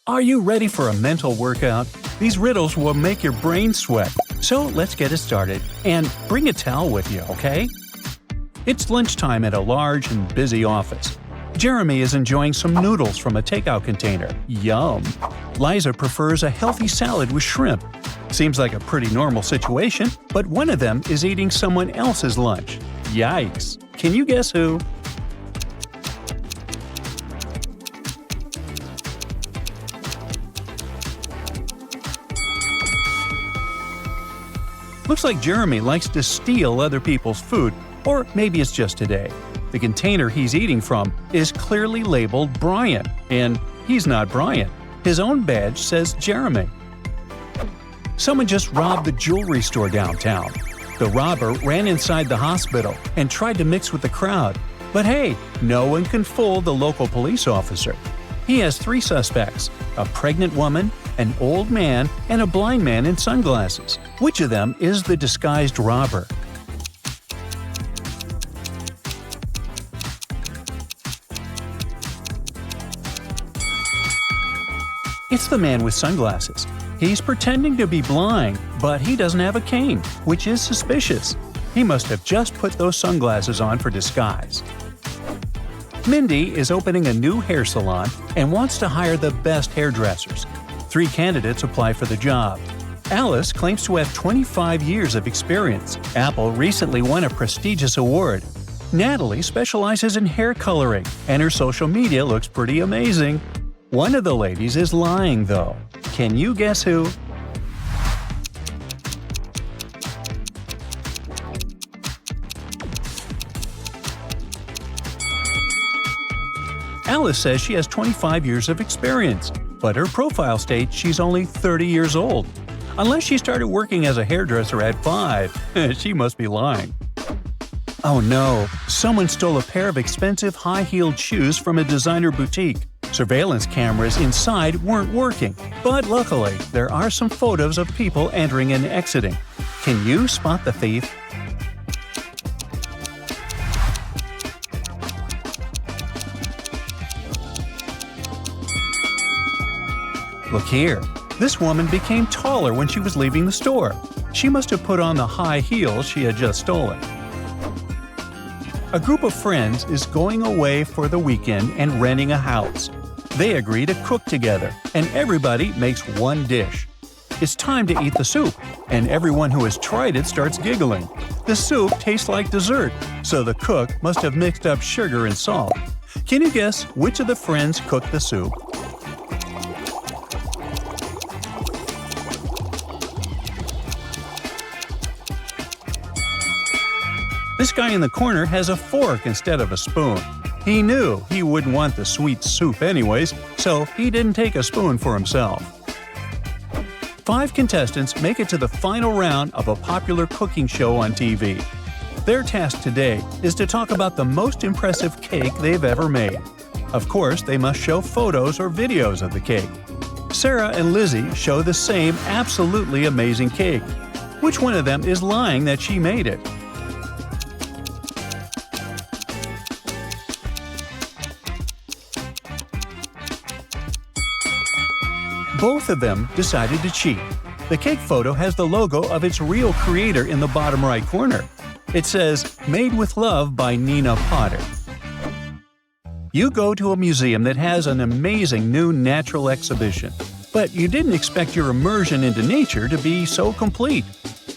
Are you ready for a mental workout? These riddles will make your brain sweat. So let's get it started. And bring a towel with you, okay? It's lunchtime at a large and busy office. Jeremy is enjoying some noodles from a takeout container. Yum! Liza prefers a healthy salad with shrimp. Seems like a pretty normal situation, but one of them is eating someone else's lunch. Yikes! Can you guess who? Looks like Jeremy likes to steal other people's food, or maybe it's just today. The container he's eating from is clearly labeled Brian, and he's not Brian. His own badge says Jeremy. Someone just robbed the jewelry store downtown. The robber ran inside the hospital and tried to mix with the crowd. But hey, no one can fool the local police officer. He has 3 suspects: a pregnant woman, an old man, and a blind man in sunglasses. Which of them is the disguised robber? It's the man with sunglasses. He's pretending to be blind, but he doesn't have a cane, which is suspicious. He must have just put those sunglasses on for disguise. Mindy is opening a new hair salon and wants to hire the best hairdressers. 3 candidates apply for the job. Alice claims to have 25 years of experience. Apple recently won a prestigious award. Natalie specializes in hair coloring, and her social media looks pretty amazing. One of the ladies is lying, though. Can you guess who? Alice says she has 25 years of experience, but her profile states she's only 30 years old. Unless she started working as a hairdresser at 5, she must be lying. Oh no, someone stole a pair of expensive high-heeled shoes from a designer boutique. Surveillance cameras inside weren't working, but luckily, there are some photos of people entering and exiting. Can you spot the thief? Look here. This woman became taller when she was leaving the store. She must have put on the high heels she had just stolen. A group of friends is going away for the weekend and renting a house. They agree to cook together, and everybody makes one dish. It's time to eat the soup, and everyone who has tried it starts giggling. The soup tastes like dessert, so the cook must have mixed up sugar and salt. Can you guess which of the friends cooked the soup? This guy in the corner has a fork instead of a spoon. He knew he wouldn't want the sweet soup anyways, so he didn't take a spoon for himself. 5 contestants make it to the final round of a popular cooking show on TV. Their task today is to talk about the most impressive cake they've ever made. Of course, they must show photos or videos of the cake. Sarah and Lizzie show the same absolutely amazing cake. Which one of them is lying that she made it? Both of them decided to cheat. The cake photo has the logo of its real creator in the bottom right corner. It says, "Made with Love by Nina Potter." You go to a museum that has an amazing new natural exhibition, but you didn't expect your immersion into nature to be so complete.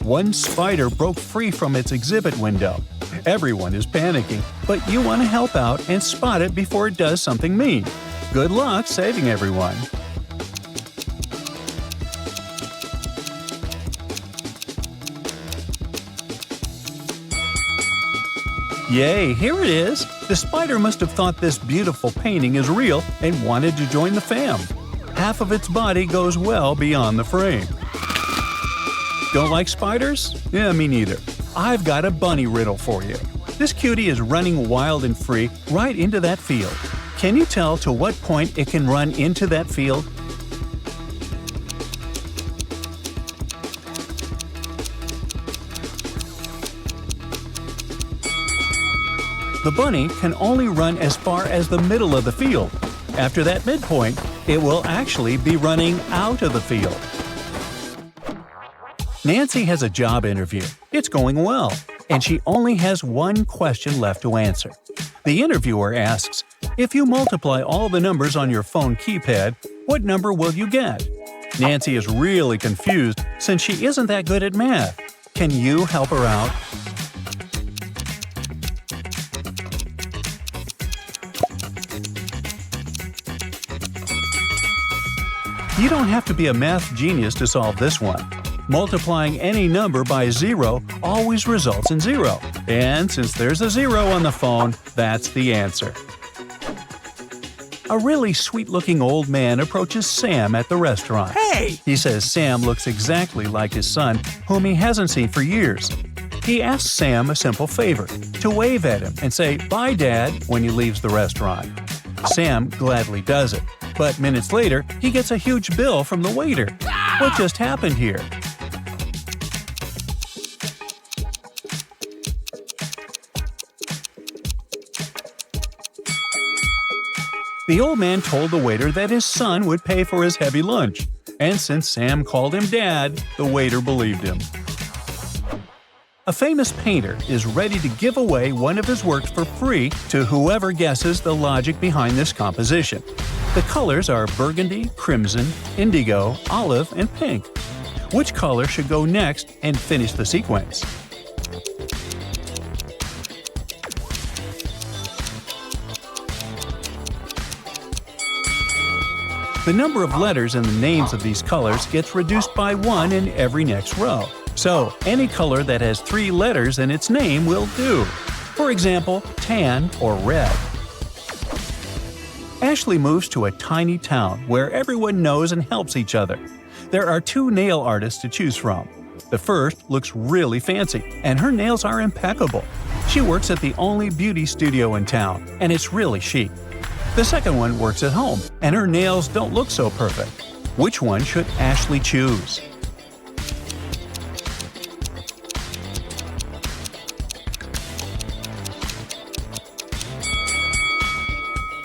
One spider broke free from its exhibit window. Everyone is panicking, but you want to help out and spot it before it does something mean. Good luck saving everyone. Yay, here it is! The spider must have thought this beautiful painting is real and wanted to join the fam. Half of its body goes well beyond the frame. Don't like spiders? Yeah, me neither. I've got a bunny riddle for you. This cutie is running wild and free right into that field. Can you tell to what point it can run into that field? The bunny can only run as far as the middle of the field. After that midpoint, It will actually be running out of the field. Nancy has a job interview. It's going well, and she only has one question left to answer. The interviewer asks, "If you multiply all the numbers on your phone keypad, what number will you get?" Nancy is really confused since she isn't that good at math. Can you help her out? You don't have to be a math genius to solve this one. Multiplying any number by 0 always results in 0. And since there's a 0 on the phone, that's the answer. A really sweet-looking old man approaches Sam at the restaurant. Hey! He says Sam looks exactly like his son, whom he hasn't seen for years. He asks Sam a simple favor, to wave at him and say, "Bye, Dad," when he leaves the restaurant. Sam gladly does it, but minutes later, he gets a huge bill from the waiter. What just happened here? The old man told the waiter that his son would pay for his heavy lunch, and since Sam called him Dad, the waiter believed him. A famous painter is ready to give away one of his works for free to whoever guesses the logic behind this composition. The colors are burgundy, crimson, indigo, olive, and pink. Which color should go next and finish the sequence? The number of letters in the names of these colors gets reduced by 1 in every next row. So, any color that has 3 letters in its name will do. For example, tan or red. Ashley moves to a tiny town where everyone knows and helps each other. There are 2 nail artists to choose from. The first looks really fancy, and her nails are impeccable. She works at the only beauty studio in town, and it's really chic. The second one works at home, and her nails don't look so perfect. Which one should Ashley choose?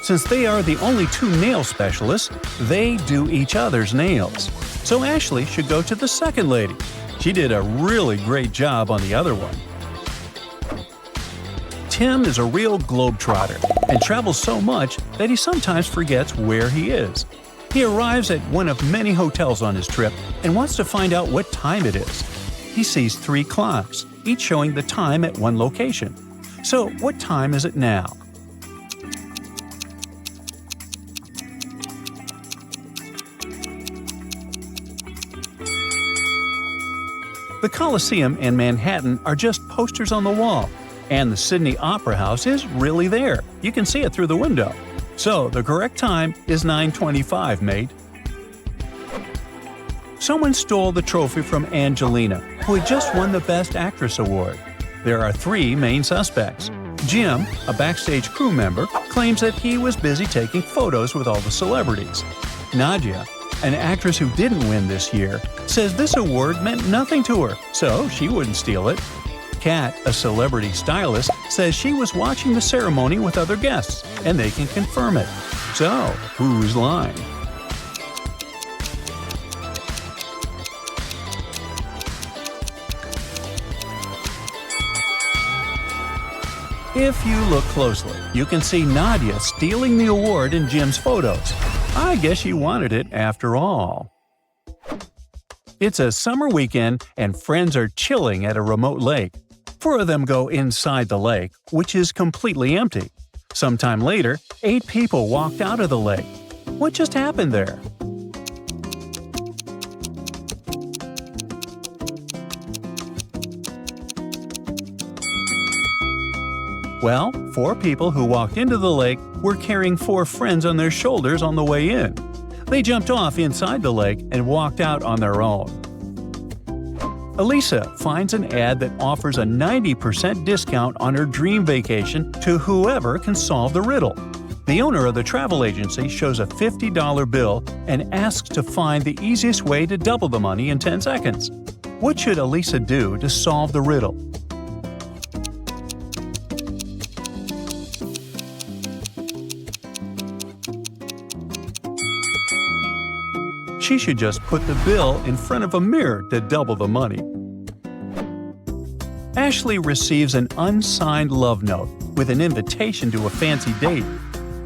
Since they are the only 2 nail specialists, they do each other's nails. So Ashley should go to the second lady. She did a really great job on the other one. Tim is a real globetrotter and travels so much that he sometimes forgets where he is. He arrives at one of many hotels on his trip and wants to find out what time it is. He sees 3 clocks, each showing the time at one location. So, what time is it now? The Coliseum and Manhattan are just posters on the wall. And the Sydney Opera House is really there. You can see it through the window. So, the correct time is 9:25, mate. Someone stole the trophy from Angelina, who had just won the Best Actress award. There are 3 main suspects. Jim, a backstage crew member, claims that he was busy taking photos with all the celebrities. Nadia, an actress who didn't win this year, says this award meant nothing to her, so she wouldn't steal it. Kat, a celebrity stylist, says she was watching the ceremony with other guests, and they can confirm it. So, who's lying? If you look closely, you can see Nadia stealing the award in Jim's photos. I guess she wanted it after all. It's a summer weekend, and friends are chilling at a remote lake. 4 of them go inside the lake, which is completely empty. Sometime later, 8 people walked out of the lake. What just happened there? Well, 4 people who walked into the lake were carrying 4 friends on their shoulders on the way in. They jumped off inside the lake and walked out on their own. Elisa finds an ad that offers a 90% discount on her dream vacation to whoever can solve the riddle. The owner of the travel agency shows a $50 bill and asks to find the easiest way to double the money in 10 seconds. What should Elisa do to solve the riddle? She should just put the bill in front of a mirror to double the money. Ashley receives an unsigned love note with an invitation to a fancy date.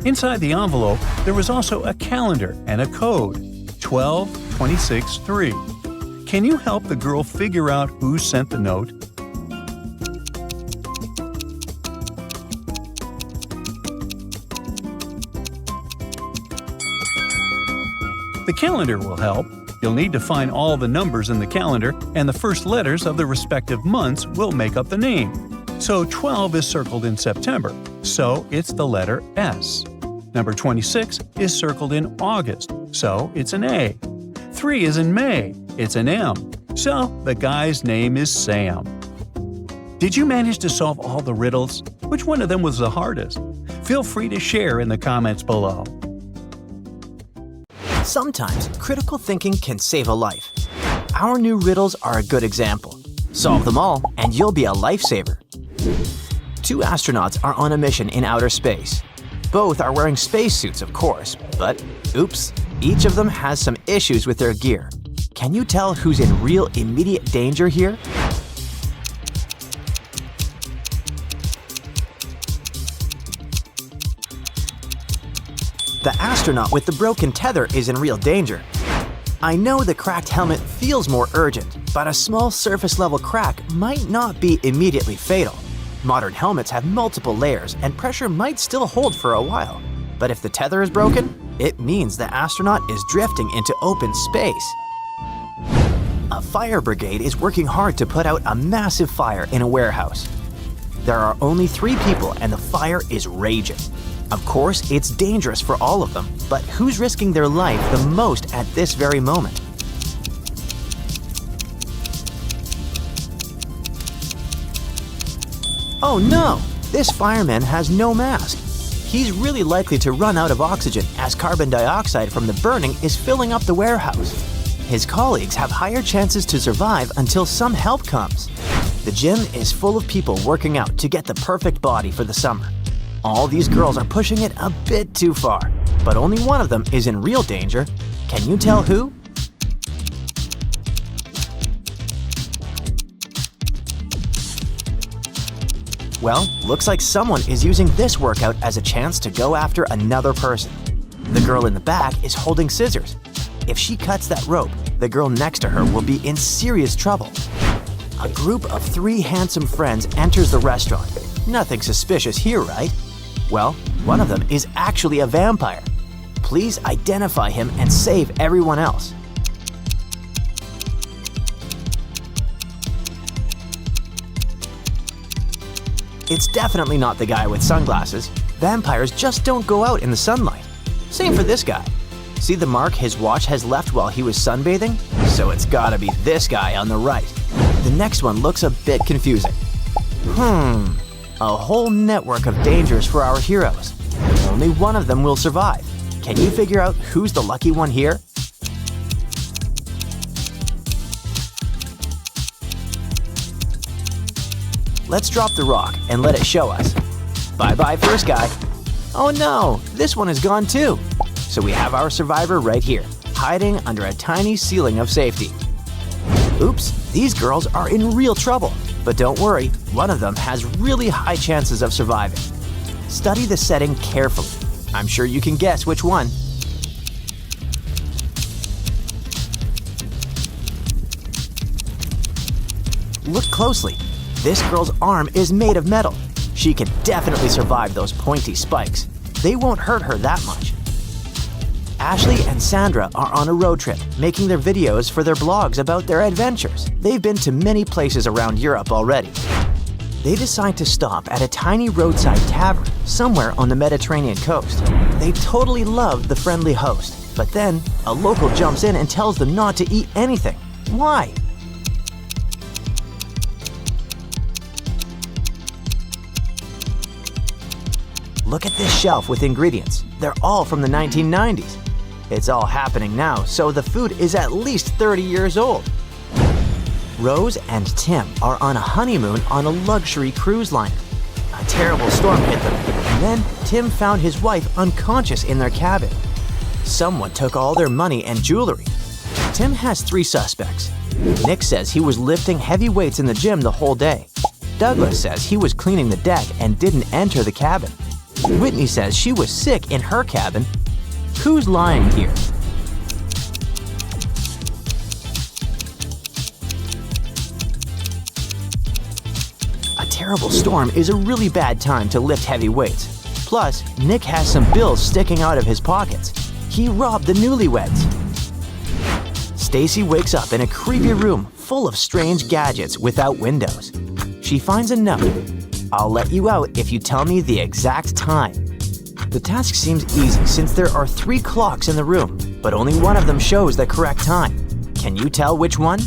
Inside the envelope, there was also a calendar and a code, 12263. Can you help the girl figure out who sent the note? The calendar will help. You'll need to find all the numbers in the calendar, and the first letters of the respective months will make up the name. So 12 is circled in September, so it's the letter S. Number 26 is circled in August, so it's an A. 3 is in May, it's an M, so the guy's name is Sam. Did you manage to solve all the riddles? Which one of them was the hardest? Feel free to share in the comments below. Sometimes critical thinking can save a life. Our new riddles are a good example. Solve them all and you'll be a lifesaver. 2 astronauts are on a mission in outer space. Both are wearing spacesuits, of course, but oops, each of them has some issues with their gear. Can you tell who's in real immediate danger here? The astronaut with the broken tether is in real danger. I know the cracked helmet feels more urgent, but a small surface-level crack might not be immediately fatal. Modern helmets have multiple layers and pressure might still hold for a while. But if the tether is broken, it means the astronaut is drifting into open space. A fire brigade is working hard to put out a massive fire in a warehouse. There are only 3 people and the fire is raging. Of course, it's dangerous for all of them, but who's risking their life the most at this very moment? Oh no! This fireman has no mask. He's really likely to run out of oxygen as carbon dioxide from the burning is filling up the warehouse. His colleagues have higher chances to survive until some help comes. The gym is full of people working out to get the perfect body for the summer. All these girls are pushing it a bit too far, but only one of them is in real danger. Can you tell who? Well, looks like someone is using this workout as a chance to go after another person. The girl in the back is holding scissors. If she cuts that rope, the girl next to her will be in serious trouble. A group of 3 handsome friends enters the restaurant. Nothing suspicious here, right? Well, one of them is actually a vampire. Please identify him and save everyone else. It's definitely not the guy with sunglasses. Vampires just don't go out in the sunlight. Same for this guy. See the mark his watch has left while he was sunbathing? So it's gotta be this guy on the right. The next one looks a bit confusing. A whole network of dangers for our heroes. Only one of them will survive. Can you figure out who's the lucky one here? Let's drop the rock and let it show us. Bye-bye, first guy. Oh no, this one is gone too. So we have our survivor right here, hiding under a tiny ceiling of safety. Oops, these girls are in real trouble. But don't worry, one of them has really high chances of surviving. Study the setting carefully. I'm sure you can guess which one. Look closely. This girl's arm is made of metal. She can definitely survive those pointy spikes. They won't hurt her that much. Ashley and Sandra are on a road trip, making their videos for their blogs about their adventures. They've been to many places around Europe already. They decide to stop at a tiny roadside tavern somewhere on the Mediterranean coast. They totally love the friendly host, but then a local jumps in and tells them not to eat anything. Why? Look at this shelf with ingredients. They're all from the 1990s. It's all happening now, so the food is at least 30 years old. Rose and Tim are on a honeymoon on a luxury cruise liner. A terrible storm hit them, and then Tim found his wife unconscious in their cabin. Someone took all their money and jewelry. Tim has 3 suspects. Nick says he was lifting heavy weights in the gym the whole day. Douglas says he was cleaning the deck and didn't enter the cabin. Whitney says she was sick in her cabin. Who's lying here? A terrible storm is a really bad time to lift heavy weights. Plus, Nick has some bills sticking out of his pockets. He robbed the newlyweds. Stacy wakes up in a creepy room full of strange gadgets without windows. She finds a note. I'll let you out if you tell me the exact time. The task seems easy since there are 3 clocks in the room, but only one of them shows the correct time. Can you tell which one?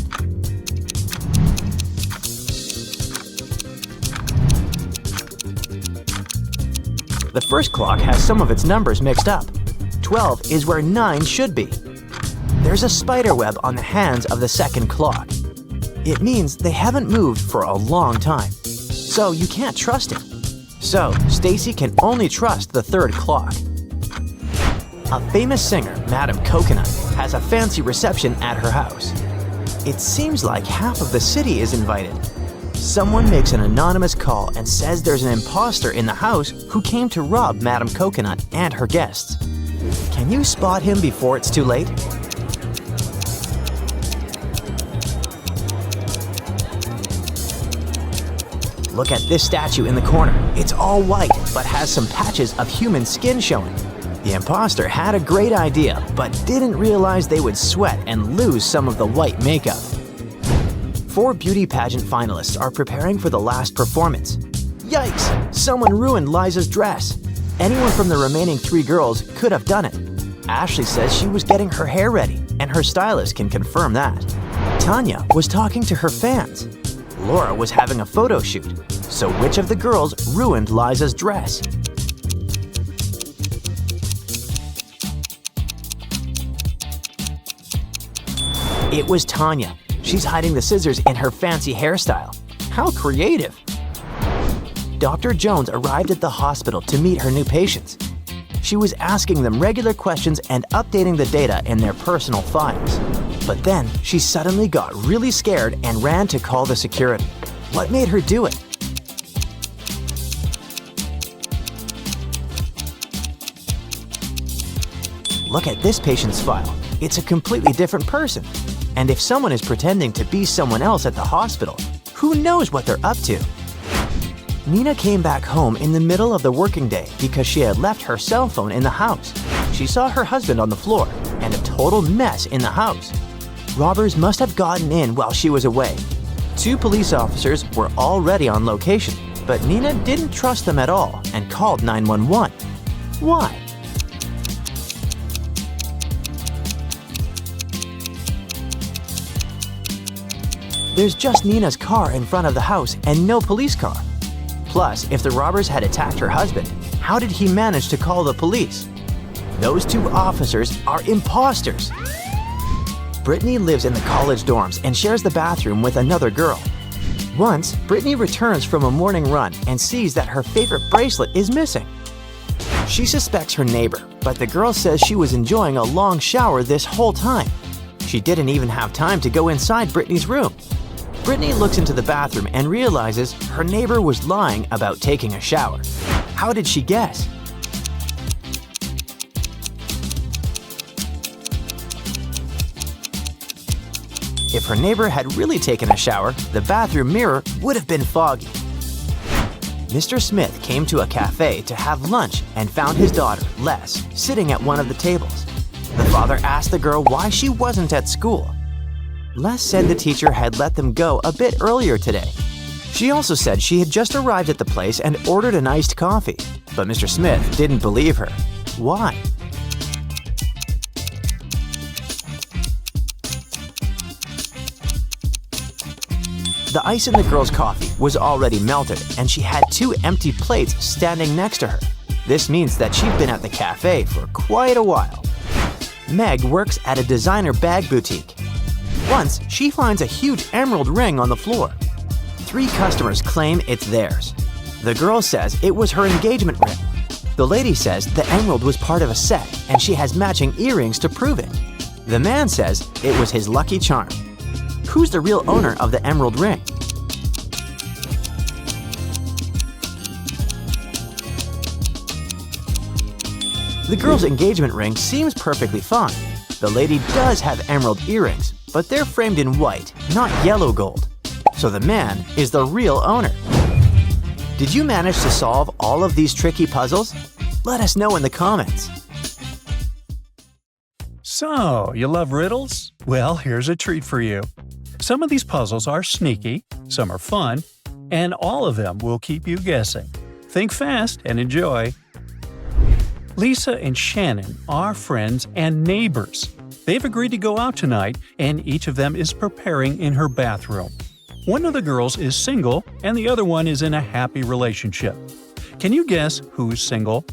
The first clock has some of its numbers mixed up. 12 is where 9 should be. There's a spider web on the hands of the second clock. It means they haven't moved for a long time, so you can't trust it. So, Stacy can only trust the third clock. A famous singer, Madam Coconut, has a fancy reception at her house. It seems like half of the city is invited. Someone makes an anonymous call and says there's an imposter in the house who came to rob Madam Coconut and her guests. Can you spot him before it's too late? Look at this statue in the corner. It's all white, but has some patches of human skin showing. The imposter had a great idea, but didn't realize they would sweat and lose some of the white makeup. 4 beauty pageant finalists are preparing for the last performance. Yikes! Someone ruined Liza's dress. Anyone from the remaining 3 girls could have done it. Ashley says she was getting her hair ready, and her stylist can confirm that. Tanya was talking to her fans. Laura was having a photo shoot. So which of the girls ruined Liza's dress? It was Tanya. She's hiding the scissors in her fancy hairstyle. How creative! Dr. Jones arrived at the hospital to meet her new patients. She was asking them regular questions and updating the data in their personal files. But then, she suddenly got really scared and ran to call the security. What made her do it? Look at this patient's file. It's a completely different person. And if someone is pretending to be someone else at the hospital, who knows what they're up to? Nina came back home in the middle of the working day because she had left her cell phone in the house. She saw her husband on the floor and a total mess in the house. Robbers must have gotten in while she was away. 2 police officers were already on location, but Nina didn't trust them at all and called 911. Why? There's just Nina's car in front of the house and no police car. Plus, if the robbers had attacked her husband, how did he manage to call the police? Those 2 officers are imposters. Brittany lives in the college dorms and shares the bathroom with another girl. Once, Brittany returns from a morning run and sees that her favorite bracelet is missing. She suspects her neighbor, but the girl says she was enjoying a long shower this whole time. She didn't even have time to go inside Brittany's room. Brittany looks into the bathroom and realizes her neighbor was lying about taking a shower. How did she guess? If her neighbor had really taken a shower, the bathroom mirror would have been foggy. Mr. Smith came to a cafe to have lunch and found his daughter, Les, sitting at one of the tables. The father asked the girl why she wasn't at school. Les said the teacher had let them go a bit earlier today. She also said she had just arrived at the place and ordered an iced coffee, but Mr. Smith didn't believe her. Why? The ice in the girl's coffee was already melted, and she had 2 empty plates standing next to her. This means that she'd been at the cafe for quite a while. Meg works at a designer bag boutique. Once, she finds a huge emerald ring on the floor. 3 customers claim it's theirs. The girl says it was her engagement ring. The lady says the emerald was part of a set and she has matching earrings to prove it. The man says it was his lucky charm. Who's the real owner of the emerald ring? The girl's engagement ring seems perfectly fine. The lady does have emerald earrings, but they're framed in white, not yellow gold. So the man is the real owner. Did you manage to solve all of these tricky puzzles? Let us know in the comments. So, you love riddles? Well, here's a treat for you. Some of these puzzles are sneaky, some are fun, and all of them will keep you guessing. Think fast and enjoy. Lisa and Shannon are friends and neighbors. They've agreed to go out tonight, and each of them is preparing in her bathroom. One of the girls is single, and the other one is in a happy relationship. Can you guess who's single?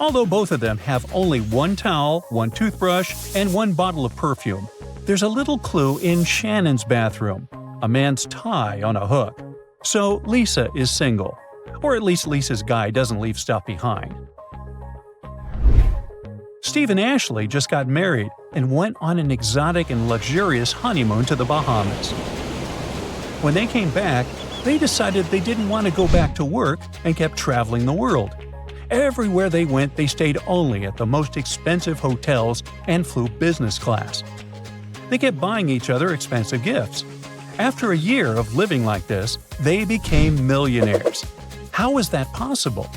Although both of them have only one towel, one toothbrush, and one bottle of perfume, there's a little clue in Shannon's bathroom, a man's tie on a hook. So Lisa is single. Or at least Lisa's guy doesn't leave stuff behind. Steve and Ashley just got married and went on an exotic and luxurious honeymoon to the Bahamas. When they came back, they decided they didn't want to go back to work and kept traveling the world. Everywhere they went, they stayed only at the most expensive hotels and flew business class. They kept buying each other expensive gifts. After a year of living like this, they became millionaires. How was that possible?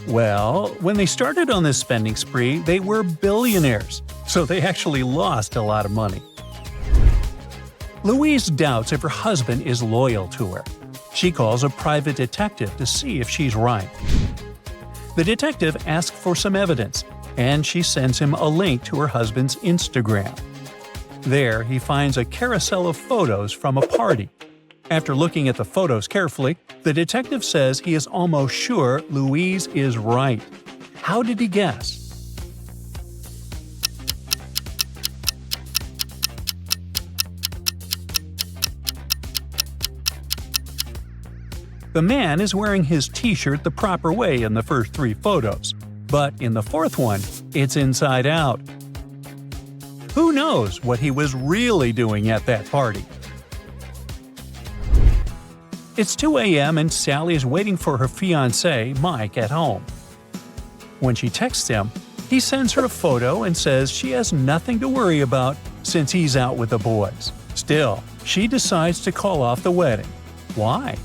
Well, when they started on this spending spree, they were billionaires, so they actually lost a lot of money. Louise doubts if her husband is loyal to her. She calls a private detective to see if she's right. The detective asks for some evidence, and she sends him a link to her husband's Instagram. There, he finds a carousel of photos from a party. After looking at the photos carefully, the detective says he is almost sure Louise is right. How did he guess? The man is wearing his t-shirt the proper way in the first 3 photos, but in the 4th one, it's inside out. Who knows what he was really doing at that party? It's 2 a.m. and Sally is waiting for her fiancé, Mike, at home. When she texts him, he sends her a photo and says she has nothing to worry about since he's out with the boys. Still, she decides to call off the wedding. Why?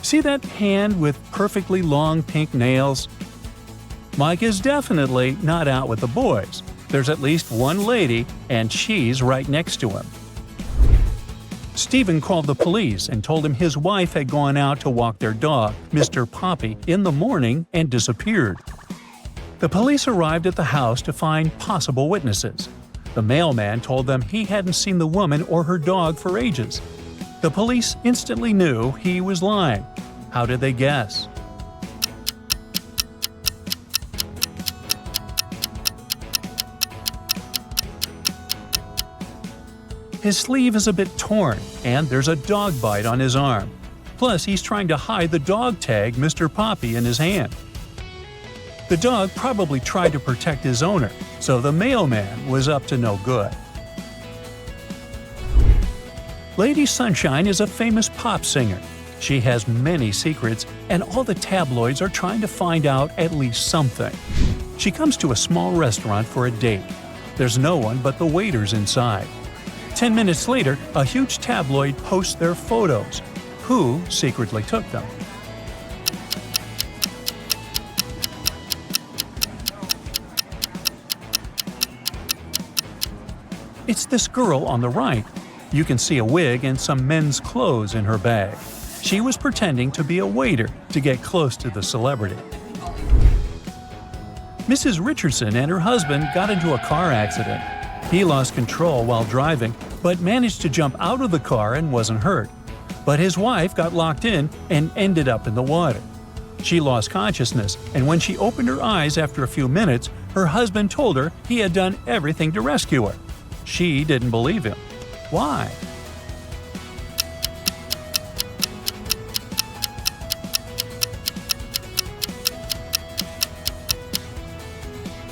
See that hand with perfectly long pink nails? Mike is definitely not out with the boys. There's at least one lady, and she's right next to him. Stephen called the police and told him his wife had gone out to walk their dog, Mr. Poppy, in the morning and disappeared. The police arrived at the house to find possible witnesses. The mailman told them he hadn't seen the woman or her dog for ages. The police instantly knew he was lying. How did they guess? His sleeve is a bit torn, and there's a dog bite on his arm. Plus, he's trying to hide the dog tag Mr. Poppy in his hand. The dog probably tried to protect his owner, so the mailman was up to no good. Lady Sunshine is a famous pop singer. She has many secrets, and all the tabloids are trying to find out at least something. She comes to a small restaurant for a date. There's no one but the waiters inside. 10 minutes later, a huge tabloid posts their photos. Who secretly took them? It's this girl on the right. You can see a wig and some men's clothes in her bag. She was pretending to be a waiter to get close to the celebrity. Mrs. Richardson and her husband got into a car accident. He lost control while driving, but managed to jump out of the car and wasn't hurt. but his wife got locked in and ended up in the water. She lost consciousness, and when she opened her eyes after a few minutes, her husband told her he had done everything to rescue her. She didn't believe him. Why?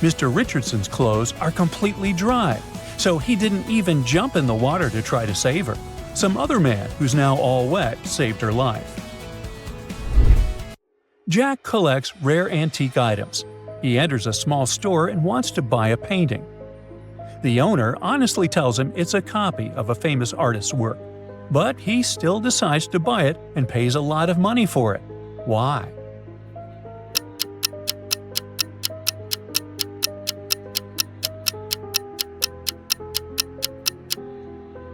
Mr. Richardson's clothes are completely dry, so he didn't even jump in the water to try to save her. Some other man, who's now all wet, saved her life. Jack collects rare antique items. He enters a small store and wants to buy a painting. The owner honestly tells him it's a copy of a famous artist's work, but he still decides to buy it and pays a lot of money for it. Why?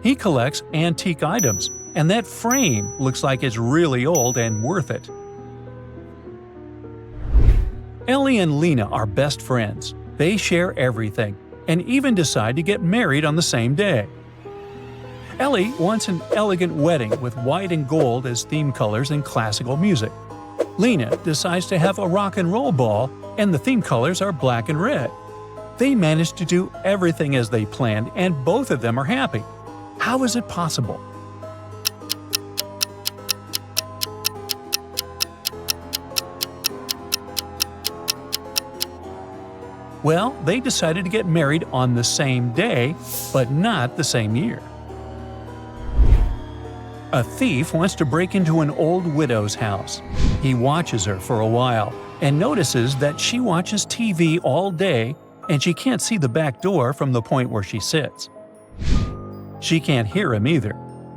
He collects antique items, and that frame looks like it's really old and worth it. Ellie and Lena are best friends. They share everything, and even decide to get married on the same day. Ellie wants an elegant wedding with white and gold as theme colors and classical music. Lena decides to have a rock and roll ball, and the theme colors are black and red. They manage to do everything as they planned, and both of them are happy. How is it possible? Well, they decided to get married on the same day, but not the same year. A thief wants to break into an old widow's house. He watches her for a while and notices that she watches TV all day and she can't see the back door from the point where she sits. She can't hear him either.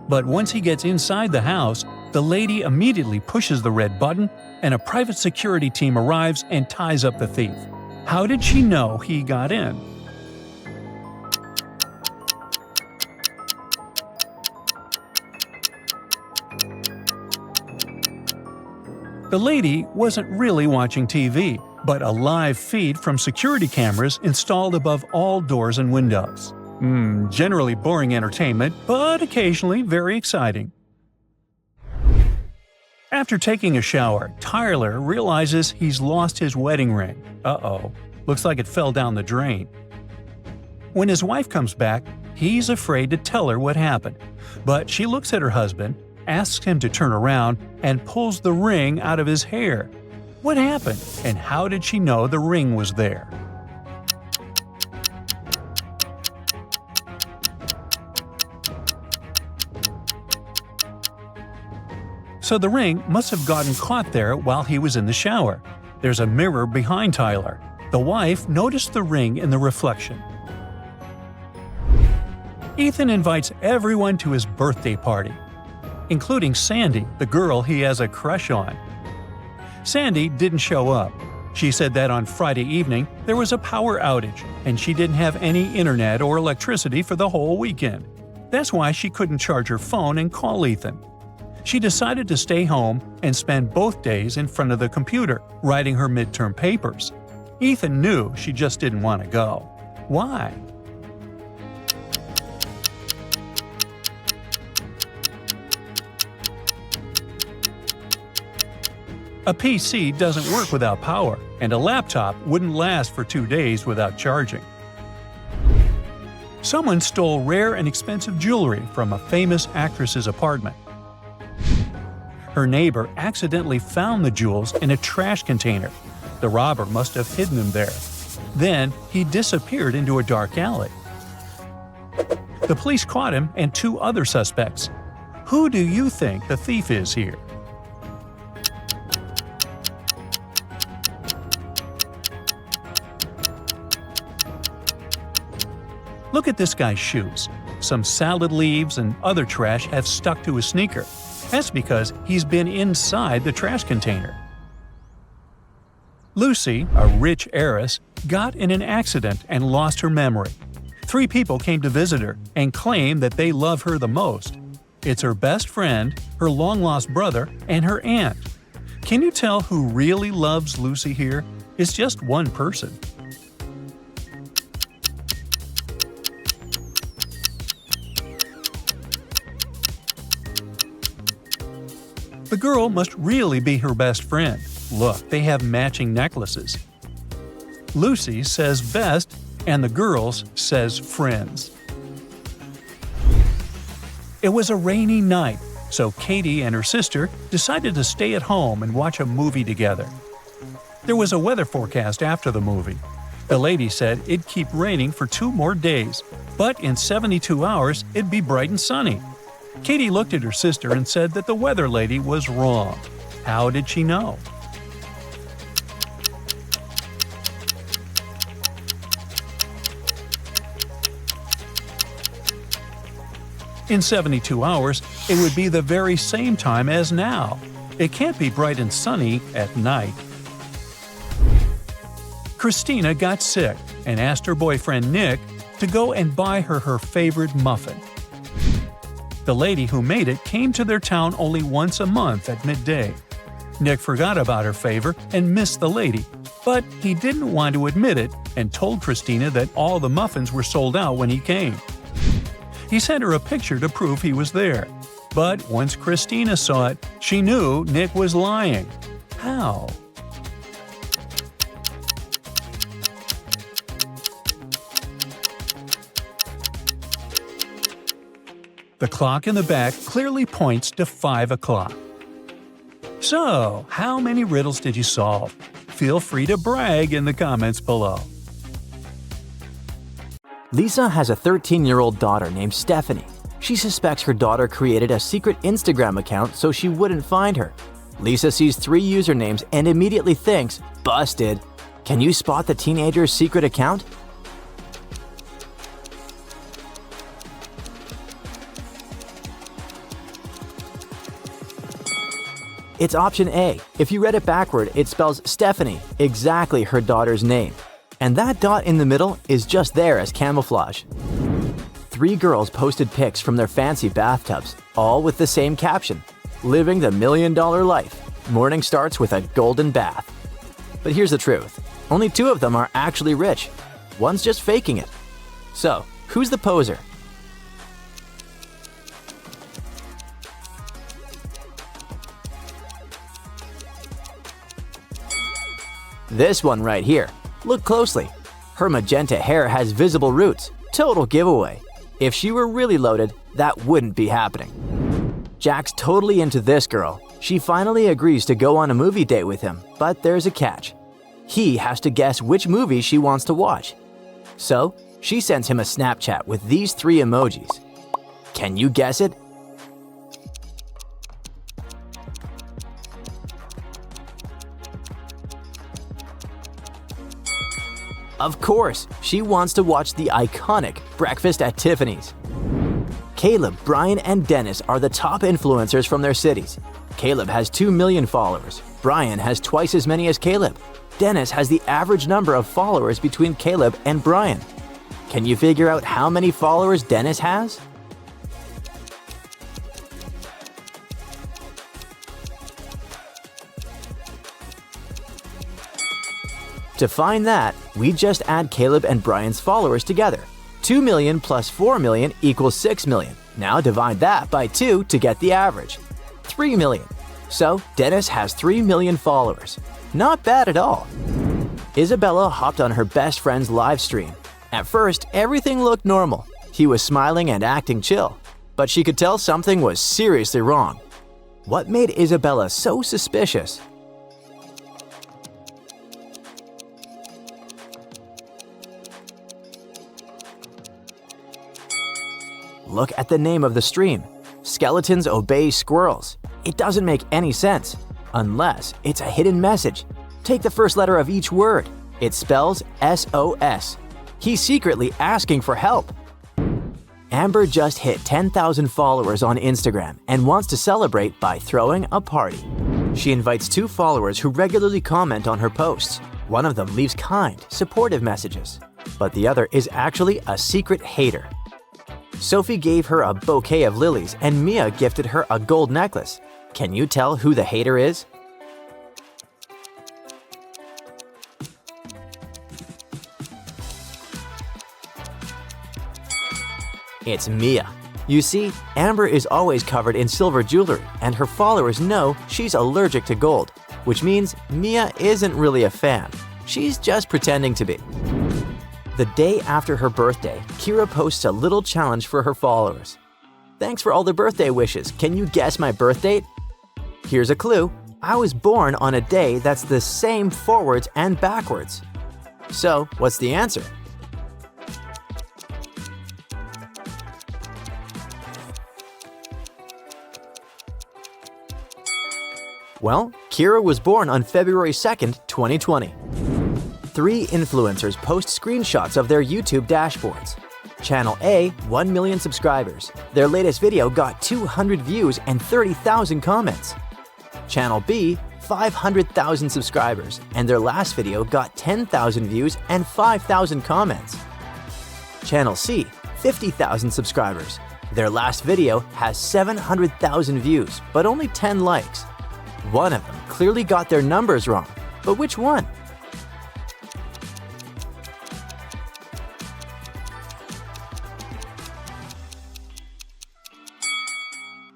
But once he gets inside the house, the lady immediately pushes the red button and a private security team arrives and ties up the thief. How did she know he got in? The lady wasn't really watching TV, but a live feed from security cameras installed above all doors and windows. Generally boring entertainment, but occasionally very exciting. After taking a shower, Tyler realizes he's lost his wedding ring. Uh-oh, looks like it fell down the drain. When his wife comes back, he's afraid to tell her what happened. But she looks at her husband, asks him to turn around, and pulls the ring out of his hair. What happened, and how did she know the ring was there? So the ring must have gotten caught there while he was in the shower. There's a mirror behind Tyler. The wife noticed the ring in the reflection. Ethan invites everyone to his birthday party, including Sandy, the girl he has a crush on. Sandy didn't show up. She said that on Friday evening there was a power outage and she didn't have any internet or electricity for the whole weekend. That's why she couldn't charge her phone and call Ethan. She decided to stay home and spend both days in front of the computer, writing her midterm papers. Ethan knew she just didn't want to go. Why? A PC doesn't work without power, and a laptop wouldn't last for 2 days without charging. Someone stole rare and expensive jewelry from a famous actress's apartment. Her neighbor accidentally found the jewels in a trash container. The robber must have hidden them there. Then he disappeared into a dark alley. The police caught him and 2 other suspects. Who do you think the thief is here? Look at this guy's shoes. Some salad leaves and other trash have stuck to his sneaker. That's because he's been inside the trash container. Lucy, a rich heiress, got in an accident and lost her memory. 3 people came to visit her and claim that they love her the most. It's her best friend, her long-lost brother, and her aunt. Can you tell who really loves Lucy here? It's just one person. The girl must really be her best friend. Look, they have matching necklaces. Lucy says best, and the girls says friends. It was a rainy night, so Katie and her sister decided to stay at home and watch a movie together. There was a weather forecast after the movie. The lady said it'd keep raining for 2 more days, but in 72 hours it'd be bright and sunny. Katie looked at her sister and said that the weather lady was wrong. How did she know? In 72 hours, it would be the very same time as now. It can't be bright and sunny at night. Christina got sick and asked her boyfriend Nick to go and buy her favorite muffin. The lady who made it came to their town only once a month at midday. Nick forgot about her favor and missed the lady, but he didn't want to admit it and told Christina that all the muffins were sold out when he came. He sent her a picture to prove he was there. But once Christina saw it, she knew Nick was lying. How? The clock in the back clearly points to 5 o'clock. So, how many riddles did you solve? Feel free to brag in the comments below. Lisa has a 13-year-old daughter named Stephanie. She suspects her daughter created a secret Instagram account so she wouldn't find her. Lisa sees 3 usernames and immediately thinks, busted. Can you spot the teenager's secret account? It's option A. If you read it backward, it spells Stephanie, exactly her daughter's name. And that dot in the middle is just there as camouflage. 3 girls posted pics from their fancy bathtubs, all with the same caption, living the $1 million life. Morning starts with a golden bath. But here's the truth. Only 2 of them are actually rich. One's just faking it. So, who's the poser? This one right here. Look closely. Her magenta hair has visible roots. Total giveaway. If she were really loaded, that wouldn't be happening. Jack's totally into this girl. She finally agrees to go on a movie date with him, but there's a catch. He has to guess which movie she wants to watch. So, she sends him a Snapchat with these 3 emojis. Can you guess it? Of course, she wants to watch the iconic Breakfast at Tiffany's. Caleb, Brian, and Dennis are the top influencers from their cities. Caleb has 2 million followers. Brian has twice as many as Caleb. Dennis has the average number of followers between Caleb and Brian. Can you figure out how many followers Dennis has? To find that, we just add Caleb and Brian's followers together. 2 million plus 4 million equals 6 million. Now divide that by 2 to get the average. 3 million. So Dennis has 3 million followers. Not bad at all. Isabella hopped on her best friend's live stream. At first, everything looked normal. He was smiling and acting chill. But she could tell something was seriously wrong. What made Isabella so suspicious? Look at the name of the stream. Skeletons obey squirrels. It doesn't make any sense, unless it's a hidden message. Take the first letter of each word. It spells SOS. He's secretly asking for help. Amber just hit 10,000 followers on Instagram and wants to celebrate by throwing a party. She invites 2 followers who regularly comment on her posts. One of them leaves kind, supportive messages, but the other is actually a secret hater. Sophie gave her a bouquet of lilies and Mia gifted her a gold necklace. Can you tell who the hater is? It's Mia. You see, Amber is always covered in silver jewelry, and her followers know she's allergic to gold, which means Mia isn't really a fan. She's just pretending to be. The day after her birthday, Kira posts a little challenge for her followers. Thanks for all the birthday wishes. Can you guess my birth date? Here's a clue. I was born on a day that's the same forwards and backwards. So, what's the answer? Well, Kira was born on February 2nd, 2020. 3 influencers post screenshots of their YouTube dashboards. Channel A, 1 million subscribers. Their latest video got 200 views and 30,000 comments. Channel B, 500,000 subscribers, and their last video got 10,000 views and 5,000 comments. Channel C, 50,000 subscribers. Their last video has 700,000 views, but only 10 likes. One of them clearly got their numbers wrong, but which one?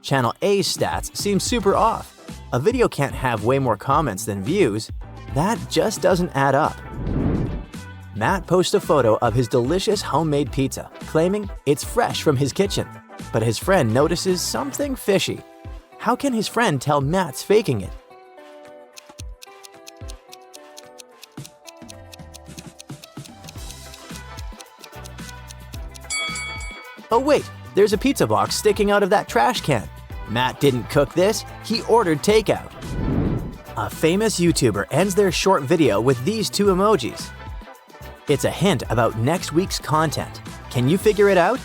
Channel A's stats seem super off. A video can't have way more comments than views. That just doesn't add up. Matt posts a photo of his delicious homemade pizza, claiming it's fresh from his kitchen. But his friend notices something fishy. How can his friend tell Matt's faking it? Oh wait, there's a pizza box sticking out of that trash can. Matt didn't cook this, he ordered takeout. A famous YouTuber ends their short video with these 2 emojis. It's a hint about next week's content. Can you figure it out?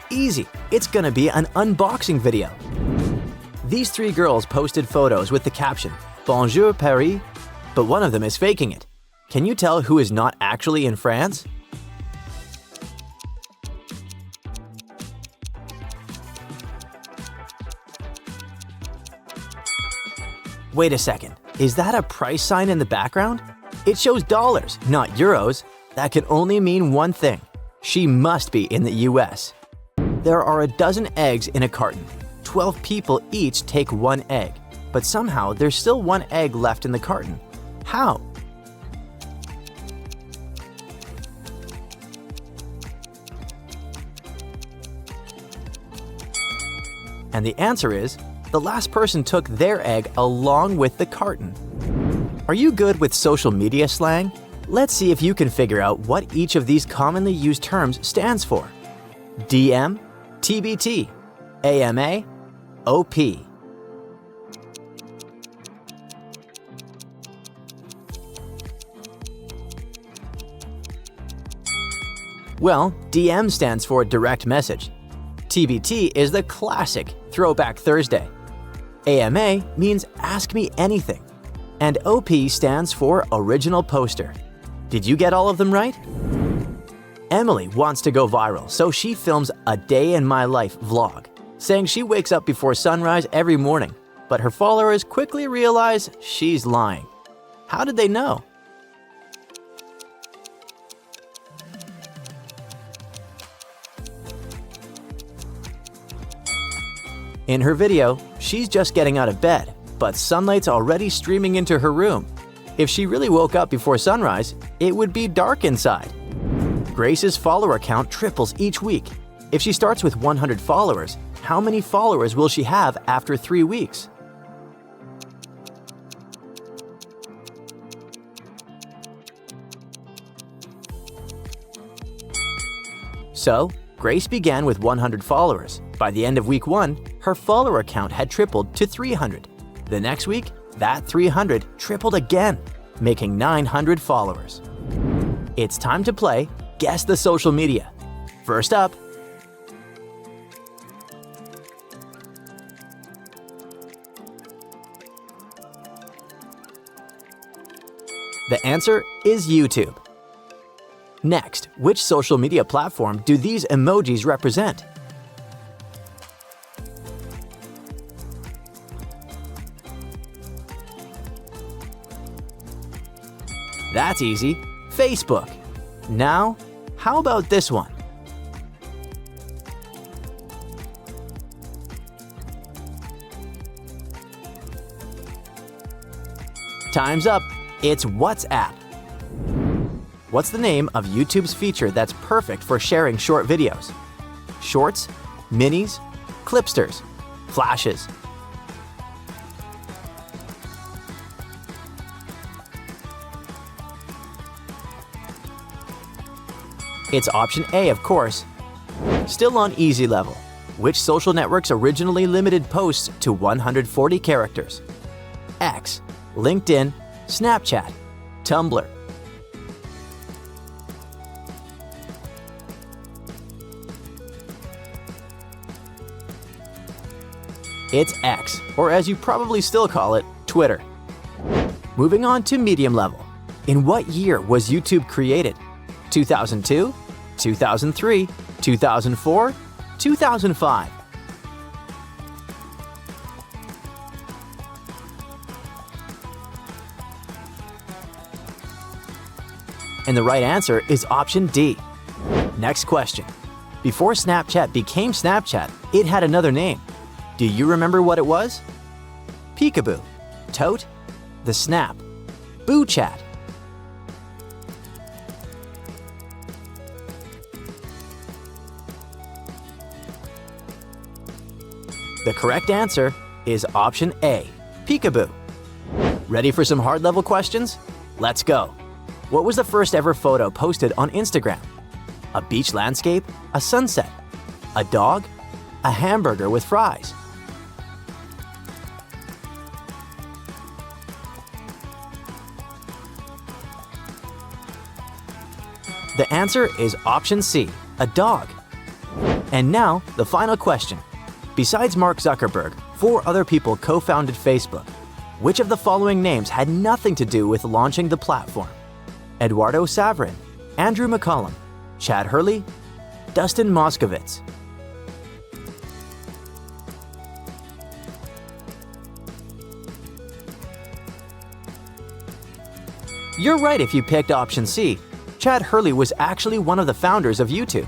Easy, it's gonna be an unboxing video. These 3 girls posted photos with the caption, "Bonjour Paris," but one of them is faking it. Can you tell who is not actually in France? Wait a second, is that a price sign in the background? It shows dollars, not euros. That can only mean one thing. She must be in the US. There are a dozen eggs in a carton. 12 people each take 1 egg, but somehow there's still 1 egg left in the carton. How? And the answer is, the last person took their egg along with the carton. Are you good with social media slang? Let's see if you can figure out what each of these commonly used terms stands for. DM, TBT, AMA, OP. Well, DM stands for direct message. TBT is the classic Throwback Thursday. AMA means Ask Me Anything. And OP stands for Original Poster. Did you get all of them right? Emily wants to go viral, so she films a day in my life vlog, saying she wakes up before sunrise every morning, but her followers quickly realize she's lying. How did they know? In her video, she's just getting out of bed, but sunlight's already streaming into her room. If she really woke up before sunrise, it would be dark inside. Grace's follower count triples each week. If she starts with 100 followers, how many followers will she have after 3 weeks? So, Grace began with 100 followers. By the end of week 1, her follower count had tripled to 300. The next week, that 300 tripled again, making 900 followers. It's time to play Guess the Social Media. First up, the answer is YouTube. Next, which social media platform do these emojis represent? That's easy. Facebook. Now, how about this one? Time's up. It's WhatsApp. What's the name of YouTube's feature that's perfect for sharing short videos? Shorts, minis, clipsters, flashes. It's option A, of course. Still on easy level. Which social networks originally limited posts to 140 characters? X, LinkedIn, Snapchat, Tumblr. It's X, or as you probably still call it, Twitter. Moving on to medium level. In what year was YouTube created? 2002, 2003, 2004, 2005. And the right answer is option D. Next question. Before Snapchat became Snapchat, it had another name. Do you remember what it was? Peekaboo, Tote, The Snap, Boo Chat. The correct answer is option A, Peekaboo. Ready for some hard level questions? Let's go. What was the first ever photo posted on Instagram? A beach landscape, a sunset, a dog, a hamburger with fries. The answer is option C, a dog. And now, the final question. Besides Mark Zuckerberg, 4 other people co-founded Facebook. Which of the following names had nothing to do with launching the platform? Eduardo Saverin, Andrew McCollum, Chad Hurley, Dustin Moskovitz. You're right if you picked option C. Chad Hurley was actually one of the founders of YouTube.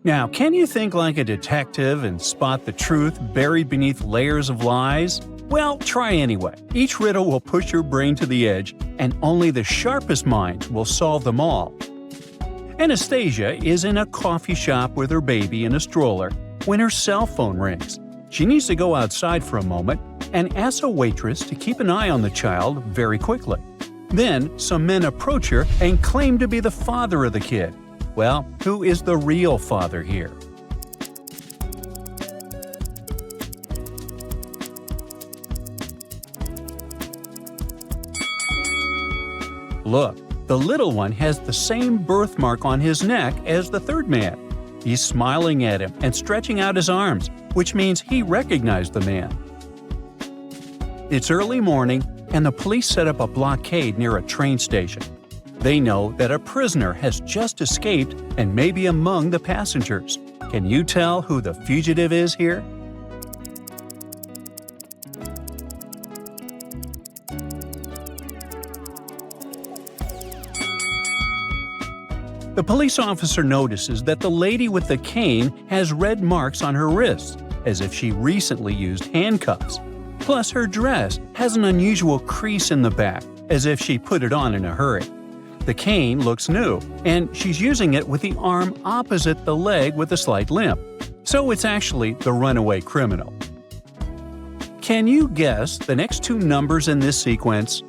Now, can you think like a detective and spot the truth buried beneath layers of lies? Well, try anyway. Each riddle will push your brain to the edge, and only the sharpest minds will solve them all. Anastasia is in a coffee shop with her baby in a stroller when her cell phone rings. She needs to go outside for a moment and asks a waitress to keep an eye on the child very quickly. Then, some men approach her and claim to be the father of the kid. Well, who is the real father here? Look, the little one has the same birthmark on his neck as the third man. He's smiling at him and stretching out his arms, which means he recognized the man. It's early morning, and the police set up a blockade near a train station. They know that a prisoner has just escaped and may be among the passengers. Can you tell who the fugitive is here? The police officer notices that the lady with the cane has red marks on her wrists, as if she recently used handcuffs. Plus, her dress has an unusual crease in the back, as if she put it on in a hurry. The cane looks new, and she's using it with the arm opposite the leg with a slight limp. So it's actually the runaway criminal. Can you guess the next 2 numbers in this sequence?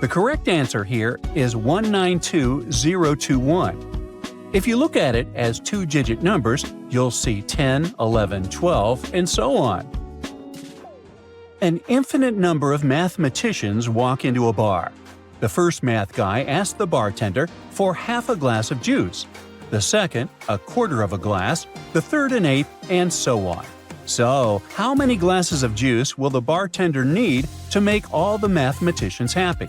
The correct answer here is 192021. If you look at it as 2-digit numbers, you'll see 10, 11, 12, and so on. An infinite number of mathematicians walk into a bar. The first math guy asks the bartender for half a glass of juice, the second, a quarter of a glass, the third an eighth, and so on. So, how many glasses of juice will the bartender need to make all the mathematicians happy?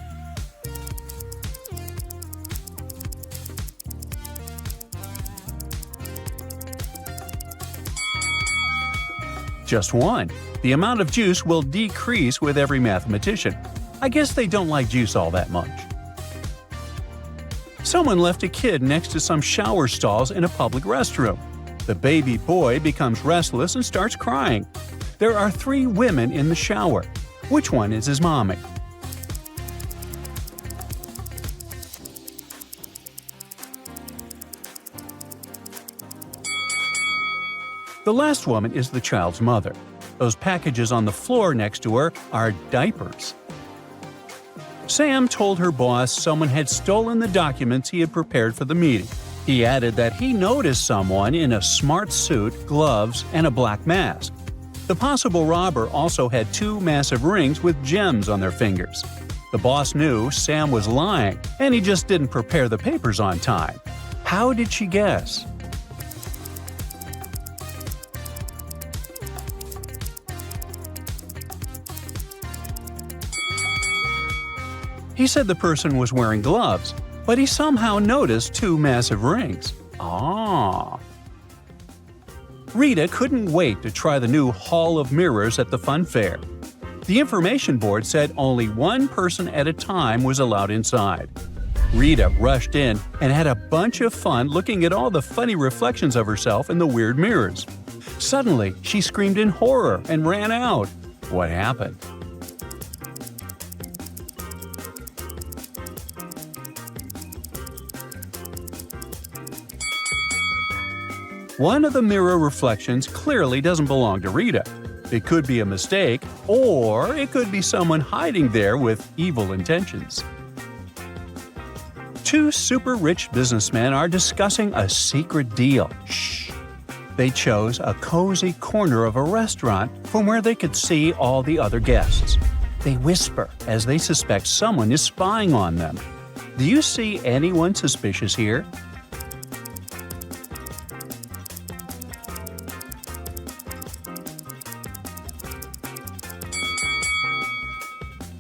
Just one. The amount of juice will decrease with every mathematician. I guess they don't like juice all that much. Someone left a kid next to some shower stalls in a public restroom. The baby boy becomes restless and starts crying. There are 3 women in the shower. Which one is his mommy? The last woman is the child's mother. Those packages on the floor next to her are diapers. Sam told her boss someone had stolen the documents he had prepared for the meeting. He added that he noticed someone in a smart suit, gloves, and a black mask. The possible robber also had 2 massive rings with gems on their fingers. The boss knew Sam was lying, and he just didn't prepare the papers on time. How did she guess? He said the person was wearing gloves, but he somehow noticed 2 massive rings. Ah. Rita couldn't wait to try the new Hall of Mirrors at the fun fair. The information board said only 1 person at a time was allowed inside. Rita rushed in and had a bunch of fun looking at all the funny reflections of herself in the weird mirrors. Suddenly, she screamed in horror and ran out. What happened? One of the mirror reflections clearly doesn't belong to Rita. It could be a mistake, or it could be someone hiding there with evil intentions. 2 super rich businessmen are discussing a secret deal. Shh! They chose a cozy corner of a restaurant from where they could see all the other guests. They whisper as they suspect someone is spying on them. Do you see anyone suspicious here?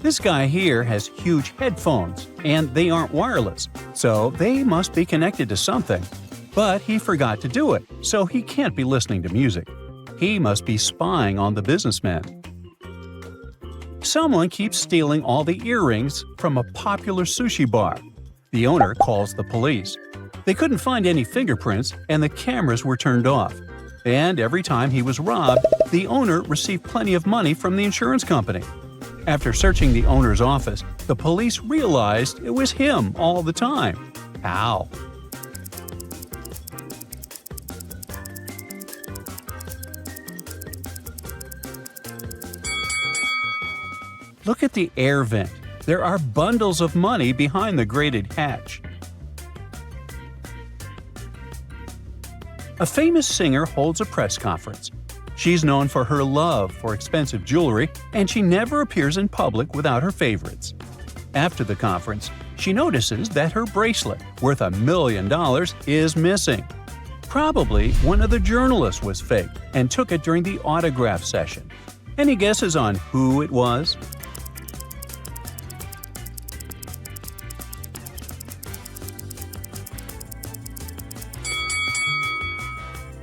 This guy here has huge headphones, and they aren't wireless, so they must be connected to something. But he forgot to do it, so he can't be listening to music. He must be spying on the businessman. Someone keeps stealing all the earrings from a popular sushi bar. The owner calls the police. They couldn't find any fingerprints, and the cameras were turned off. And every time he was robbed, the owner received plenty of money from the insurance company. After searching the owner's office, the police realized it was him all the time. How? Look at the air vent. There are bundles of money behind the grated hatch. A famous singer holds a press conference. She's known for her love for expensive jewelry, and she never appears in public without her favorites. After the conference, she notices that her bracelet, worth $1 million, is missing. Probably one of the journalists was faked and took it during the autograph session. Any guesses on who it was?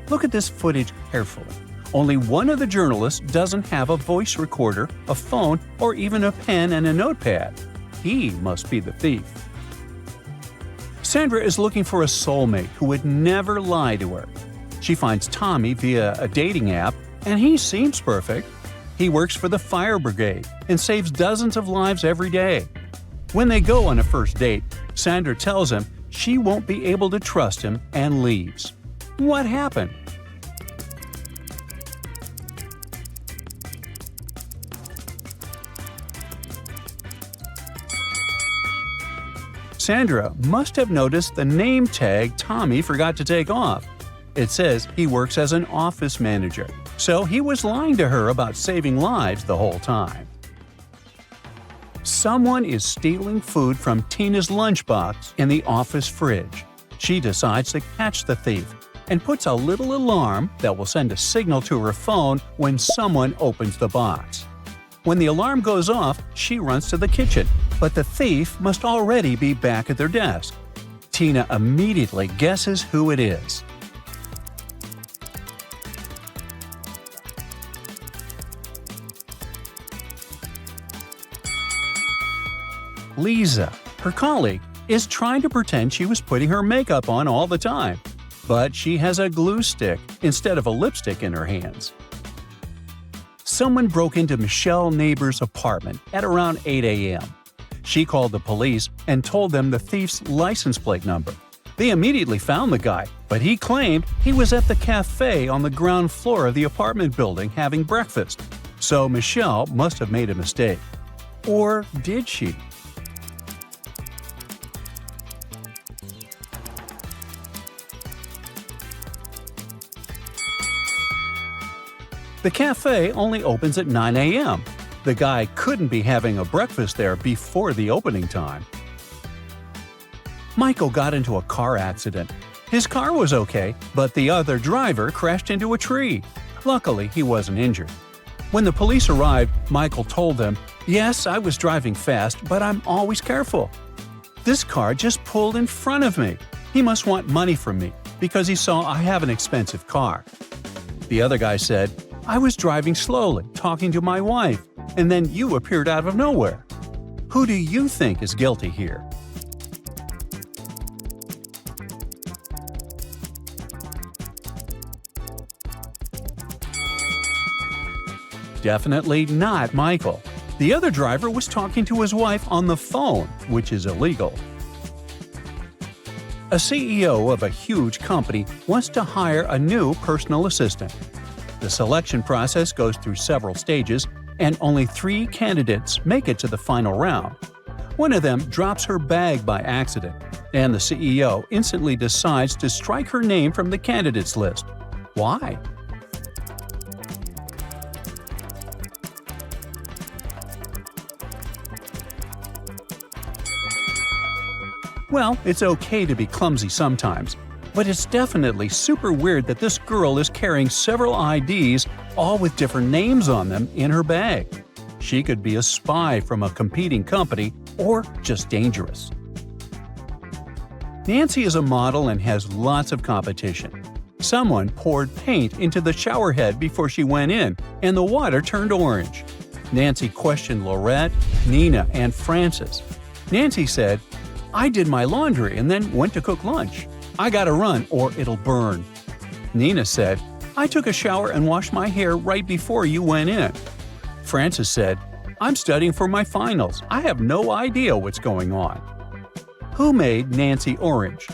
Look at this footage carefully. Only one of the journalists doesn't have a voice recorder, a phone, or even a pen and a notepad. He must be the thief. Sandra is looking for a soulmate who would never lie to her. She finds Tommy via a dating app, and he seems perfect. He works for the fire brigade and saves dozens of lives every day. When they go on a first date, Sandra tells him she won't be able to trust him and leaves. What happened? Sandra must have noticed the name tag Tommy forgot to take off. It says he works as an office manager, so he was lying to her about saving lives the whole time. Someone is stealing food from Tina's lunchbox in the office fridge. She decides to catch the thief and puts a little alarm that will send a signal to her phone when someone opens the box. When the alarm goes off, she runs to the kitchen, but the thief must already be back at their desk. Tina immediately guesses who it is. Lisa, her colleague, is trying to pretend she was putting her makeup on all the time, but she has a glue stick instead of a lipstick in her hands. Someone broke into Michelle Neighbor's apartment at around 8 a.m. She called the police and told them the thief's license plate number. They immediately found the guy, but he claimed he was at the cafe on the ground floor of the apartment building having breakfast. So Michelle must have made a mistake. Or did she? The cafe only opens at 9 a.m. The guy couldn't be having a breakfast there before the opening time. Michael got into a car accident. His car was okay, but the other driver crashed into a tree. Luckily, he wasn't injured. When the police arrived, Michael told them, "Yes, I was driving fast, but I'm always careful. This car just pulled in front of me. He must want money from me because he saw I have an expensive car." The other guy said, "I was driving slowly, talking to my wife, and then you appeared out of nowhere." Who do you think is guilty here? Definitely not Michael. The other driver was talking to his wife on the phone, which is illegal. A CEO of a huge company wants to hire a new personal assistant. The selection process goes through several stages, and only 3 candidates make it to the final round. One of them drops her bag by accident, and the CEO instantly decides to strike her name from the candidates list. Why? Well, it's okay to be clumsy sometimes, but it's definitely super weird that this girl is carrying several IDs, all with different names on them, in her bag. She could be a spy from a competing company or just dangerous. Nancy is a model and has lots of competition. Someone poured paint into the shower head before she went in, and the water turned orange. Nancy questioned Laurette, Nina, and Frances. Nancy said, "I did my laundry and then went to cook lunch. I gotta run or it'll burn." Nina said, "I took a shower and washed my hair right before you went in." Frances said, "I'm studying for my finals. I have no idea what's going on." Who made Nancy orange?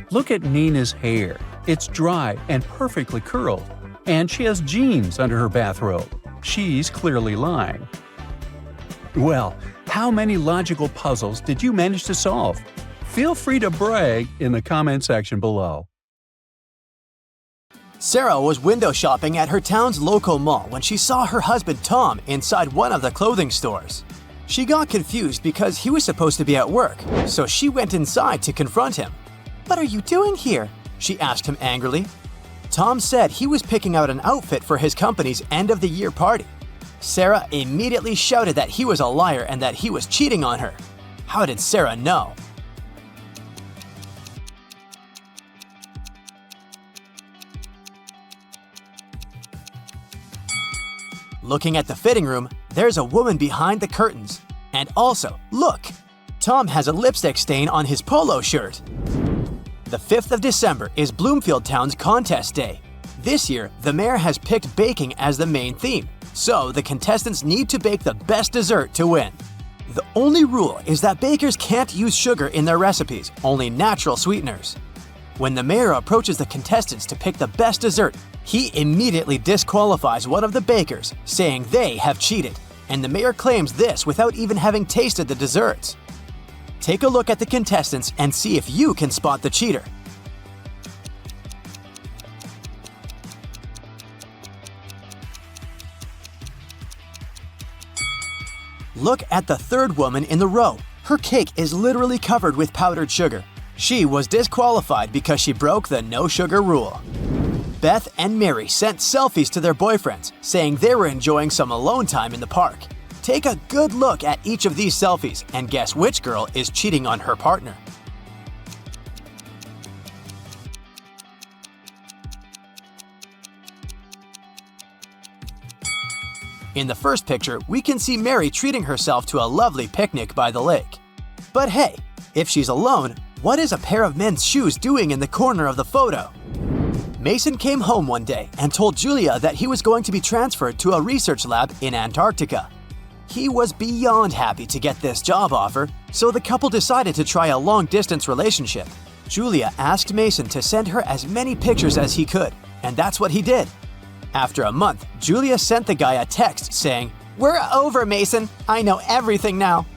Look at Nina's hair. It's dry and perfectly curled, and she has jeans under her bathrobe. She's clearly lying. Well, how many logical puzzles did you manage to solve? Feel free to brag in the comment section below. Sarah was window shopping at her town's local mall when she saw her husband Tom inside one of the clothing stores. She got confused because he was supposed to be at work, so she went inside to confront him. "What are you doing here?" she asked him angrily. Tom said he was picking out an outfit for his company's end-of-the-year party. Sarah immediately shouted that he was a liar and that he was cheating on her. How did Sarah know? Looking at the fitting room, there's a woman behind the curtains. And also, look! Tom has a lipstick stain on his polo shirt. The 5th of December is Bloomfield Town's contest day. This year, the mayor has picked baking as the main theme, so the contestants need to bake the best dessert to win. The only rule is that bakers can't use sugar in their recipes, only natural sweeteners. When the mayor approaches the contestants to pick the best dessert, he immediately disqualifies one of the bakers, saying they have cheated, and the mayor claims this without even having tasted the desserts. Take a look at the contestants and see if you can spot the cheater. Look at the third woman in the row. Her cake is literally covered with powdered sugar. She was disqualified because she broke the no sugar rule. Beth and Mary sent selfies to their boyfriends, saying they were enjoying some alone time in the park. Take a good look at each of these selfies and guess which girl is cheating on her partner. In the first picture, we can see Mary treating herself to a lovely picnic by the lake. But hey, if she's alone, what is a pair of men's shoes doing in the corner of the photo? Mason came home one day and told Julia that he was going to be transferred to a research lab in Antarctica. He was beyond happy to get this job offer, so the couple decided to try a long-distance relationship. Julia asked Mason to send her as many pictures as he could, and that's what he did. After a month, Julia sent the guy a text saying, "We're over, Mason. I know everything now."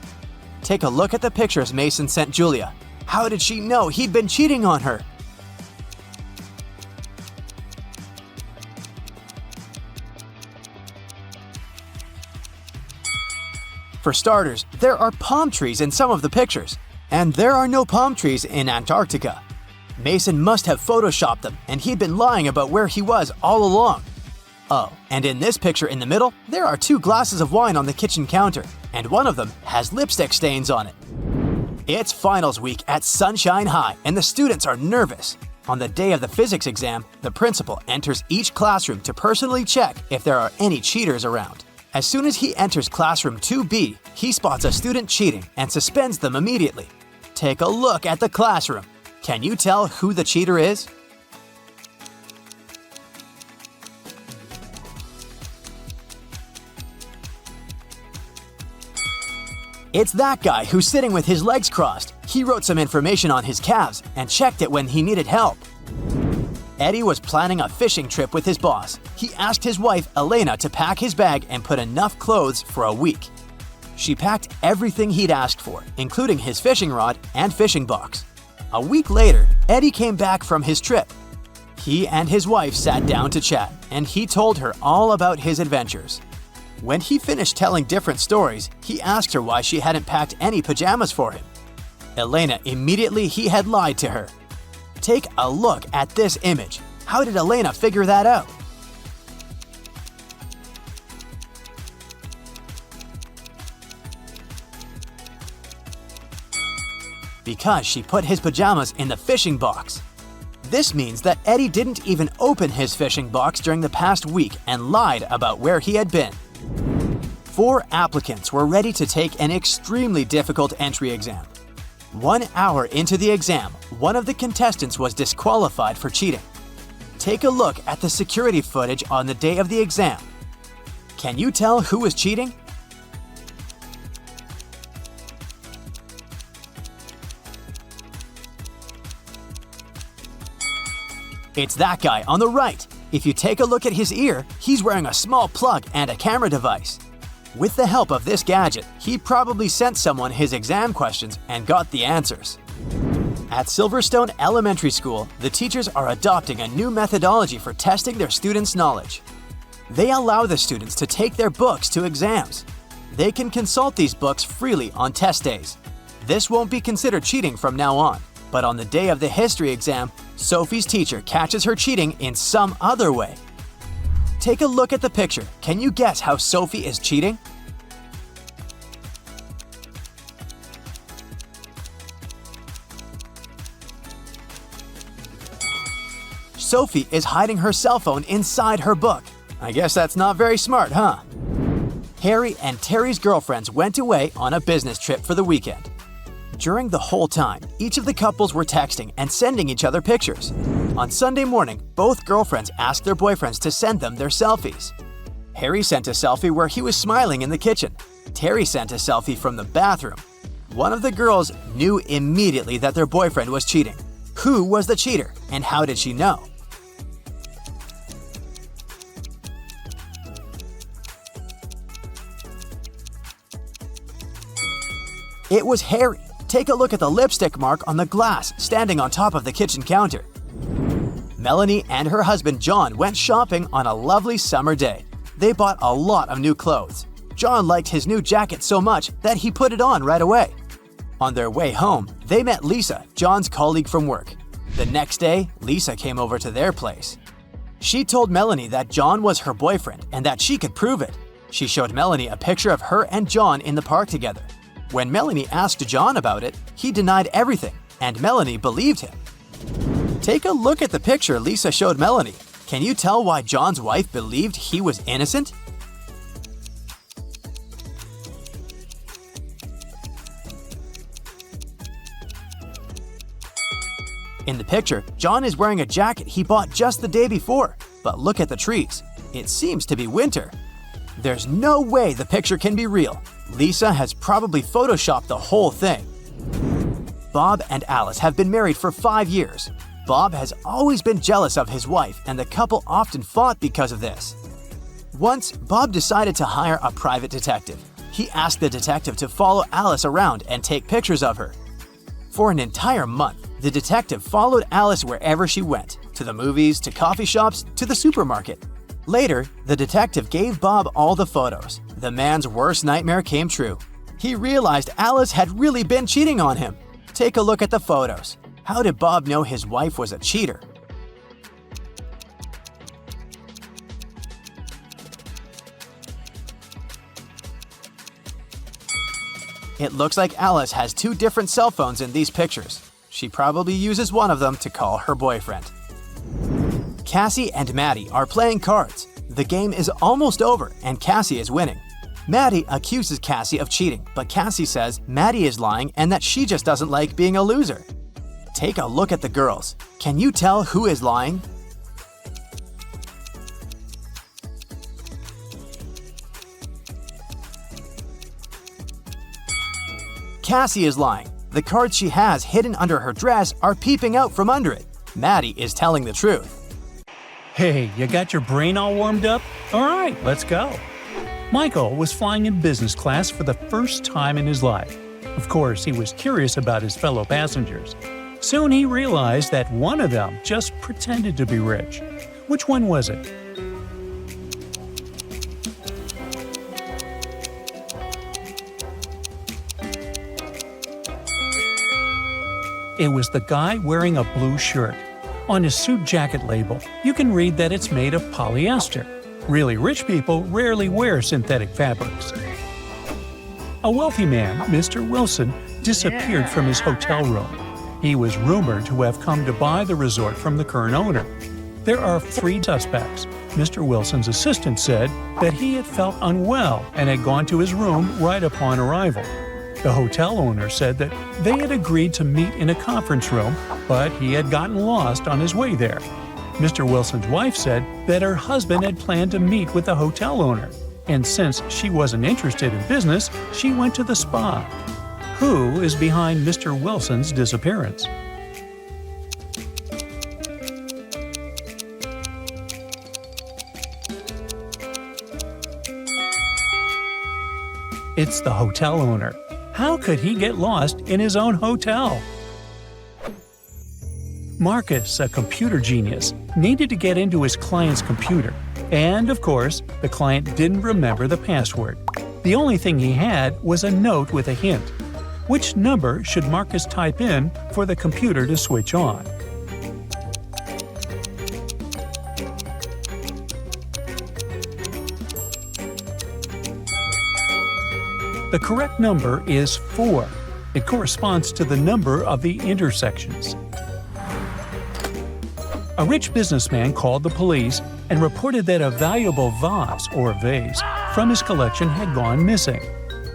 Take a look at the pictures Mason sent Julia. How did she know he'd been cheating on her? For starters, there are palm trees in some of the pictures, and there are no palm trees in Antarctica. Mason must have photoshopped them, and he'd been lying about where he was all along. Oh, and in this picture in the middle, there are 2 glasses of wine on the kitchen counter, and one of them has lipstick stains on it. It's finals week at Sunshine High, and the students are nervous. On the day of the physics exam, the principal enters each classroom to personally check if there are any cheaters around. As soon as he enters classroom 2B, he spots a student cheating and suspends them immediately. Take a look at the classroom. Can you tell who the cheater is? It's that guy who's sitting with his legs crossed. He wrote some information on his calves and checked it when he needed help. Eddie was planning a fishing trip with his boss. He asked his wife, Elena, to pack his bag and put enough clothes for a week. She packed everything he'd asked for, including his fishing rod and fishing box. A week later, Eddie came back from his trip. He and his wife sat down to chat, and he told her all about his adventures. When he finished telling different stories, he asked her why she hadn't packed any pajamas for him. Elena immediately he had lied to her. Take a look at this image. How did Elena figure that out? Because she put his pajamas in the fishing box. This means that Eddie didn't even open his fishing box during the past week and lied about where he had been. 4 applicants were ready to take an extremely difficult entry exam. 1 hour into the exam, one of the contestants was disqualified for cheating. Take a look at the security footage on the day of the exam. Can you tell who was cheating? It's that guy on the right. If you take a look at his ear, he's wearing a small plug and a camera device. With the help of this gadget, he probably sent someone his exam questions and got the answers. At Silverstone Elementary School, the teachers are adopting a new methodology for testing their students' knowledge. They allow the students to take their books to exams. They can consult these books freely on test days. This won't be considered cheating from now on, but on the day of the history exam, Sophie's teacher catches her cheating in some other way. Take a look at the picture. Can you guess how Sophie is cheating? Sophie is hiding her cell phone inside her book. I guess that's not very smart, huh? Harry and Terry's girlfriends went away on a business trip for the weekend. During the whole time, each of the couples were texting and sending each other pictures. On Sunday morning, both girlfriends asked their boyfriends to send them their selfies. Harry sent a selfie where he was smiling in the kitchen. Terry sent a selfie from the bathroom. One of the girls knew immediately that their boyfriend was cheating. Who was the cheater, and how did she know? It was Harry. Take a look at the lipstick mark on the glass standing on top of the kitchen counter. Melanie and her husband John went shopping on a lovely summer day. They bought a lot of new clothes. John liked his new jacket so much that he put it on right away. On their way home, they met Lisa, John's colleague from work. The next day, Lisa came over to their place. She told Melanie that John was her boyfriend and that she could prove it. She showed Melanie a picture of her and John in the park together. When Melanie asked John about it, he denied everything, and Melanie believed him. Take a look at the picture Lisa showed Melanie. Can you tell why John's wife believed he was innocent? In the picture, John is wearing a jacket he bought just the day before, but look at the trees. It seems to be winter. There's no way the picture can be real. Lisa has probably photoshopped the whole thing. Bob and Alice have been married for 5 years. Bob has always been jealous of his wife, and the couple often fought because of this. Once, Bob decided to hire a private detective. He asked the detective to follow Alice around and take pictures of her. For an entire month, the detective followed Alice wherever she went, to the movies, to coffee shops, to the supermarket. Later, the detective gave Bob all the photos. The man's worst nightmare came true. He realized Alice had really been cheating on him. Take a look at the photos. How did Bob know his wife was a cheater? It looks like Alice has 2 different cell phones in these pictures. She probably uses one of them to call her boyfriend. Cassie and Maddie are playing cards. The game is almost over and Cassie is winning. Maddie accuses Cassie of cheating, but Cassie says Maddie is lying and that she just doesn't like being a loser. Take a look at the girls. Can you tell who is lying? Cassie is lying. The cards she has hidden under her dress are peeping out from under it. Maddie is telling the truth. Hey, you got your brain all warmed up? All right, let's go. Michael was flying in business class for the first time in his life. Of course, he was curious about his fellow passengers. Soon he realized that one of them just pretended to be rich. Which one was it? It was the guy wearing a blue shirt. On his suit jacket label, you can read that it's made of polyester. Really rich people rarely wear synthetic fabrics. A wealthy man, Mr. Wilson, disappeared from his hotel room. He was rumored to have come to buy the resort from the current owner. There are 3 suspects. Mr. Wilson's assistant said that he had felt unwell and had gone to his room right upon arrival. The hotel owner said that they had agreed to meet in a conference room, but he had gotten lost on his way there. Mr. Wilson's wife said that her husband had planned to meet with the hotel owner, and since she wasn't interested in business, she went to the spa. Who is behind Mr. Wilson's disappearance? It's the hotel owner. How could he get lost in his own hotel? Marcus, a computer genius, needed to get into his client's computer. And, of course, the client didn't remember the password. The only thing he had was a note with a hint. Which number should Marcus type in for the computer to switch on? The correct number is 4. It corresponds to the number of the intersections. A rich businessman called the police and reported that a valuable vase or vase from his collection had gone missing.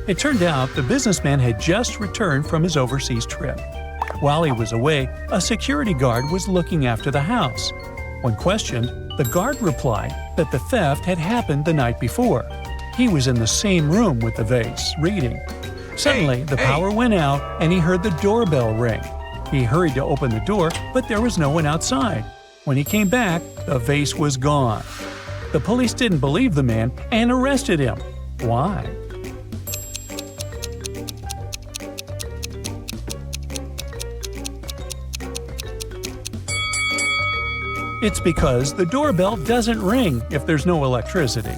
It turned out the businessman had just returned from his overseas trip. While he was away, a security guard was looking after the house. When questioned, the guard replied that the theft had happened the night before. He was in the same room with the vase, reading. Suddenly, the power went out and he heard the doorbell ring. He hurried to open the door, but there was no one outside. When he came back, the vase was gone. The police didn't believe the man and arrested him. Why? It's because the doorbell doesn't ring if there's no electricity.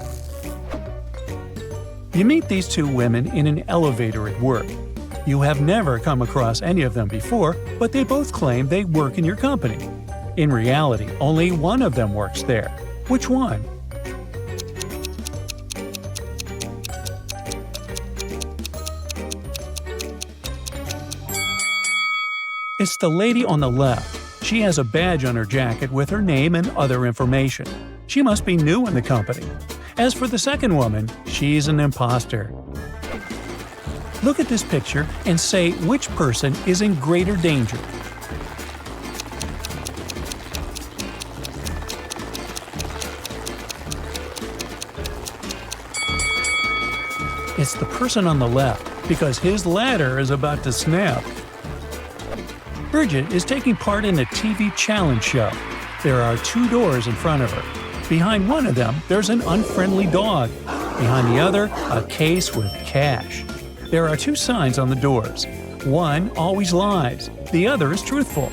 You meet these 2 women in an elevator at work. You have never come across any of them before, but they both claim they work in your company. In reality, only one of them works there. Which one? It's the lady on the left. She has a badge on her jacket with her name and other information. She must be new in the company. As for the second woman, she's an imposter. Look at this picture and say which person is in greater danger. It's the person on the left, because his ladder is about to snap. Bridget is taking part in a TV challenge show. There are 2 doors in front of her. Behind one of them, there's an unfriendly dog. Behind the other, a case with cash. There are 2 signs on the doors. One always lies, the other is truthful.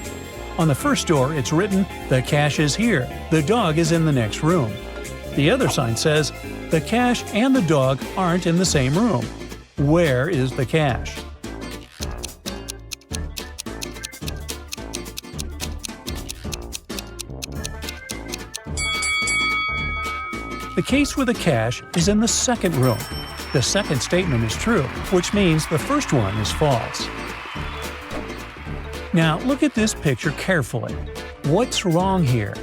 On the first door, it's written, "The cash is here, the dog is in the next room." The other sign says, "The cash and the dog aren't in the same room. Where is the cash?" The case with the cash is in the second room. The second statement is true, which means the first one is false. Now look at this picture carefully. What's wrong here?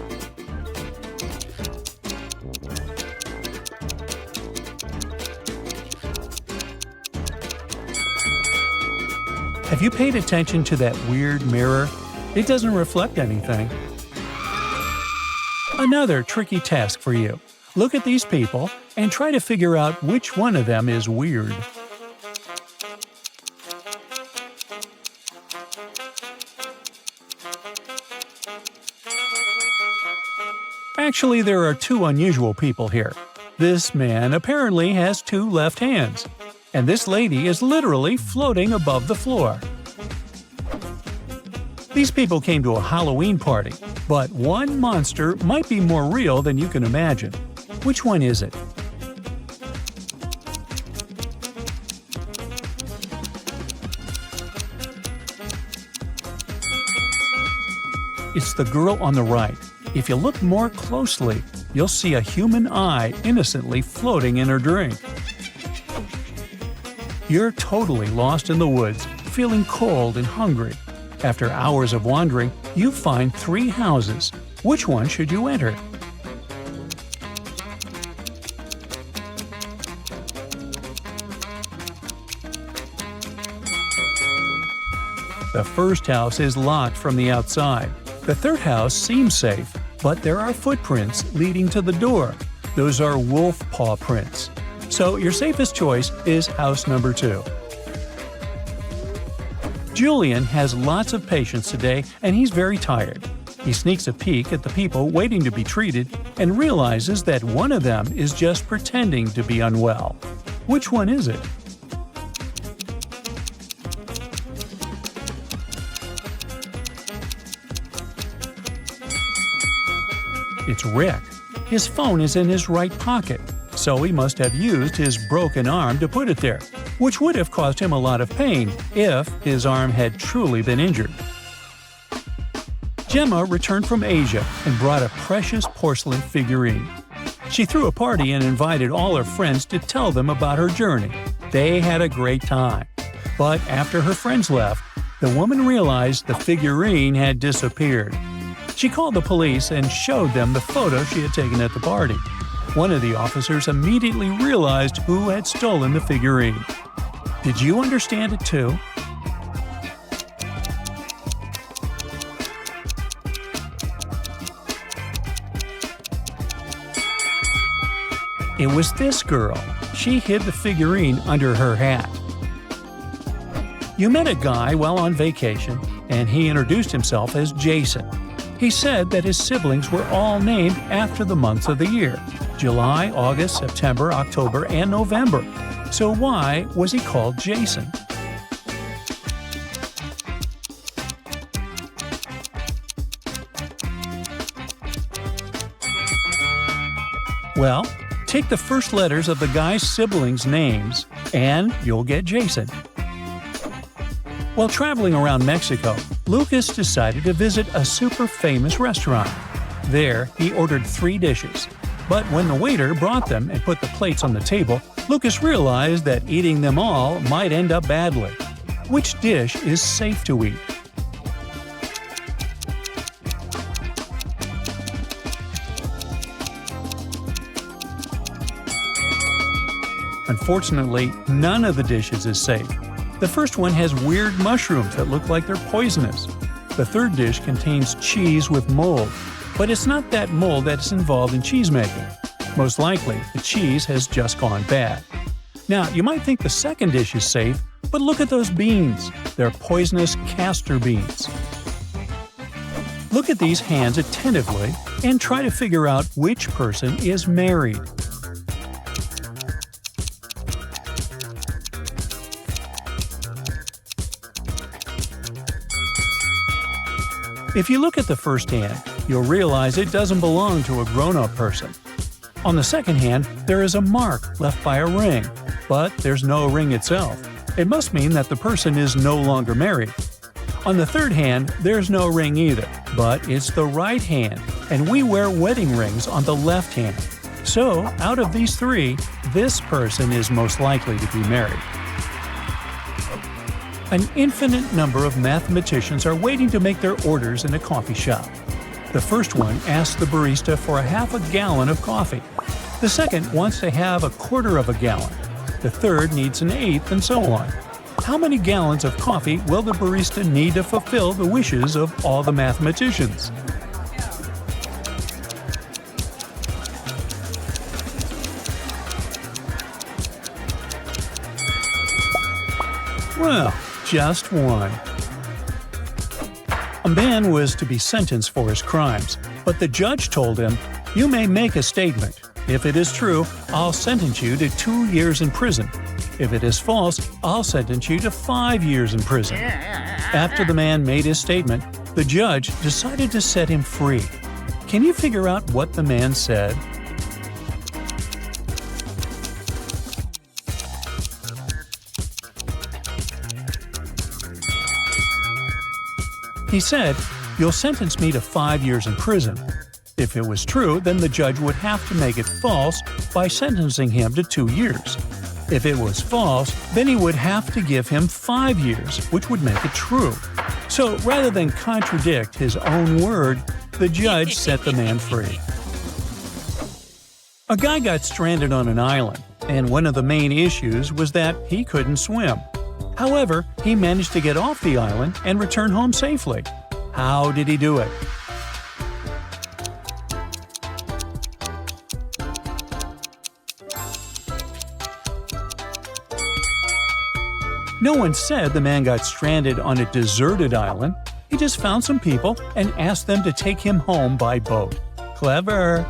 Have you paid attention to that weird mirror? It doesn't reflect anything. Another tricky task for you. Look at these people and try to figure out which one of them is weird. Actually, there are 2 unusual people here. This man apparently has 2 left hands, and this lady is literally floating above the floor. These people came to a Halloween party, but one monster might be more real than you can imagine. Which one is it? It's the girl on the right. If you look more closely, you'll see a human eye innocently floating in her drink. You're totally lost in the woods, feeling cold and hungry. After hours of wandering, you find 3 houses. Which one should you enter? The first house is locked from the outside. The third house seems safe, but there are footprints leading to the door. Those are wolf paw prints. So your safest choice is house number 2. Julian has lots of patients today, and he's very tired. He sneaks a peek at the people waiting to be treated and realizes that one of them is just pretending to be unwell. Which one is it? It's Rick. His phone is in his right pocket, so he must have used his broken arm to put it there, which would have caused him a lot of pain if his arm had truly been injured. Gemma returned from Asia and brought a precious porcelain figurine. She threw a party and invited all her friends to tell them about her journey. They had a great time. But after her friends left, the woman realized the figurine had disappeared. She called the police and showed them the photo she had taken at the party. One of the officers immediately realized who had stolen the figurine. Did you understand it too? It was this girl. She hid the figurine under her hat. You met a guy while on vacation, and he introduced himself as Jason. He said that his siblings were all named after the months of the year: July, August, September, October, and November. So why was he called Jason? Well, take the first letters of the guy's siblings' names, and you'll get Jason. While traveling around Mexico, Lucas decided to visit a super famous restaurant. There, he ordered 3 dishes. But when the waiter brought them and put the plates on the table, Lucas realized that eating them all might end up badly. Which dish is safe to eat? Unfortunately, none of the dishes is safe. The first one has weird mushrooms that look like they're poisonous. The third dish contains cheese with mold, but it's not that mold that's involved in cheese making. Most likely, the cheese has just gone bad. Now, you might think the second dish is safe, but look at those beans. They're poisonous castor beans. Look at these hands attentively and try to figure out which person is married. If you look at the first hand, you'll realize it doesn't belong to a grown-up person. On the second hand, there is a mark left by a ring, but there's no ring itself. It must mean that the person is no longer married. On the third hand, there's no ring either, but it's the right hand, and we wear wedding rings on the left hand. So, out of these three, this person is most likely to be married. An infinite number of mathematicians are waiting to make their orders in a coffee shop. The first one asks the barista for a half a gallon of coffee. The second wants to have a quarter of a gallon. The third needs an eighth, and so on. How many gallons of coffee will the barista need to fulfill the wishes of all the mathematicians? Well, just one. A man was to be sentenced for his crimes, but the judge told him, "You may make a statement. If it is true, I'll sentence you to 2 years in prison. If it is false, I'll sentence you to 5 years in prison." After the man made his statement, the judge decided to set him free. Can you figure out what the man said? He said, "You'll sentence me to 5 years in prison." If it was true, then the judge would have to make it false by sentencing him to 2 years. If it was false, then he would have to give him 5 years, which would make it true. So rather than contradict his own word, the judge set the man free. A guy got stranded on an island, and one of the main issues was that he couldn't swim. However, he managed to get off the island and return home safely. How did he do it? No one said the man got stranded on a deserted island. He just found some people and asked them to take him home by boat. Clever!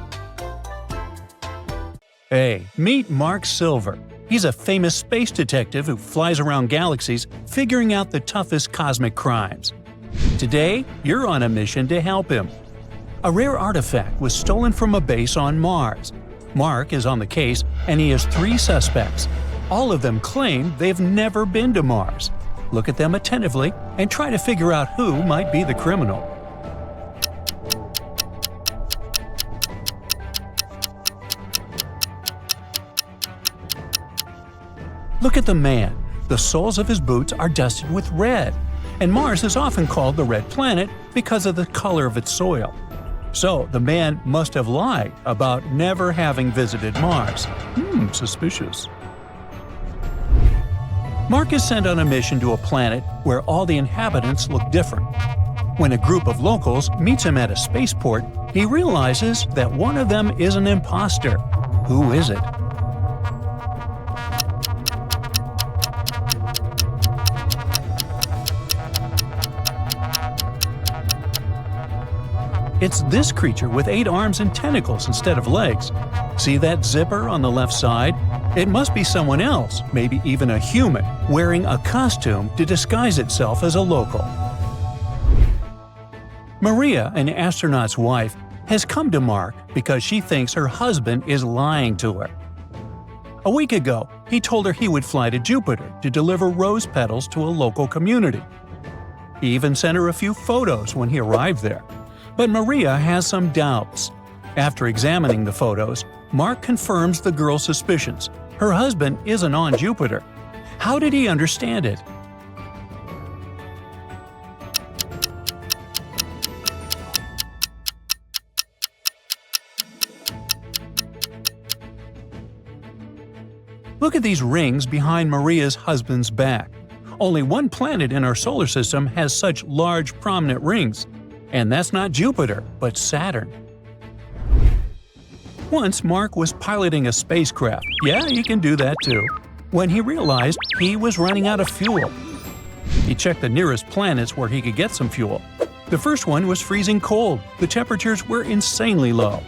Hey, meet Mark Silver. He's a famous space detective who flies around galaxies figuring out the toughest cosmic crimes. Today, you're on a mission to help him. A rare artifact was stolen from a base on Mars. Mark is on the case, and he has 3 suspects. All of them claim they've never been to Mars. Look at them attentively and try to figure out who might be the criminal. Look at the man. The soles of his boots are dusted with red, and Mars is often called the Red Planet because of the color of its soil. So the man must have lied about never having visited Mars. Suspicious. Mark is sent on a mission to a planet where all the inhabitants look different. When a group of locals meets him at a spaceport, he realizes that one of them is an imposter. Who is it? It's this creature with 8 arms and tentacles instead of legs. See that zipper on the left side? It must be someone else, maybe even a human, wearing a costume to disguise itself as a local. Maria, an astronaut's wife, has come to Mark because she thinks her husband is lying to her. A week ago, he told her he would fly to Jupiter to deliver rose petals to a local community. He even sent her a few photos when he arrived there. But Maria has some doubts. After examining the photos, Mark confirms the girl's suspicions. Her husband isn't on Jupiter. How did he understand it? Look at these rings behind Maria's husband's back. Only one planet in our solar system has such large, prominent rings. And that's not Jupiter, but Saturn. Once Mark was piloting a spacecraft. Yeah, you can do that too. when he realized he was running out of fuel. He checked the nearest planets where he could get some fuel. The first one was freezing cold. The temperatures were insanely low.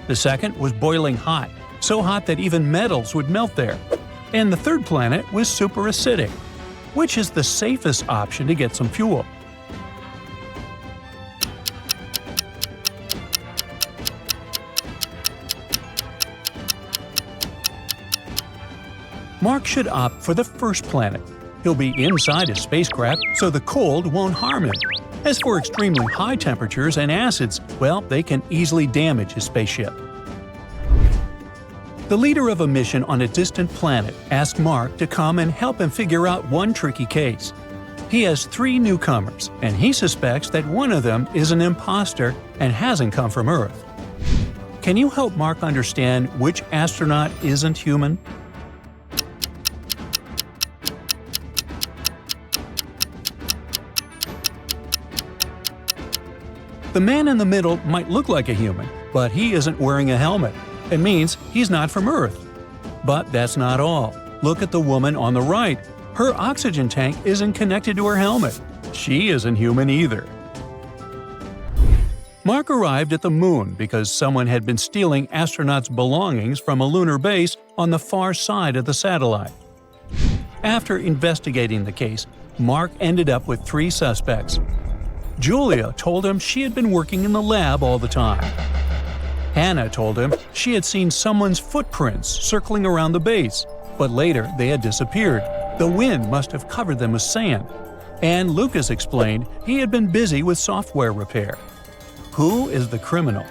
The second was boiling hot, so hot that even metals would melt there. And the third planet was super acidic. Which is the safest option to get some fuel? Mark should opt for the first planet. He'll be inside his spacecraft, so the cold won't harm him. As for extremely high temperatures and acids, well, they can easily damage his spaceship. The leader of a mission on a distant planet asked Mark to come and help him figure out one tricky case. He has 3 newcomers, and he suspects that one of them is an imposter and hasn't come from Earth. Can you help Mark understand which astronaut isn't human? The man in the middle might look like a human, but he isn't wearing a helmet. It means he's not from Earth. But that's not all. Look at the woman on the right. Her oxygen tank isn't connected to her helmet. She isn't human either. Mark arrived at the moon because someone had been stealing astronauts' belongings from a lunar base on the far side of the satellite. After investigating the case, Mark ended up with 3 suspects. Julia told him she had been working in the lab all the time. Hannah told him she had seen someone's footprints circling around the base, but later they had disappeared. The wind must have covered them with sand. And Lucas explained he had been busy with software repair. Who is the criminal?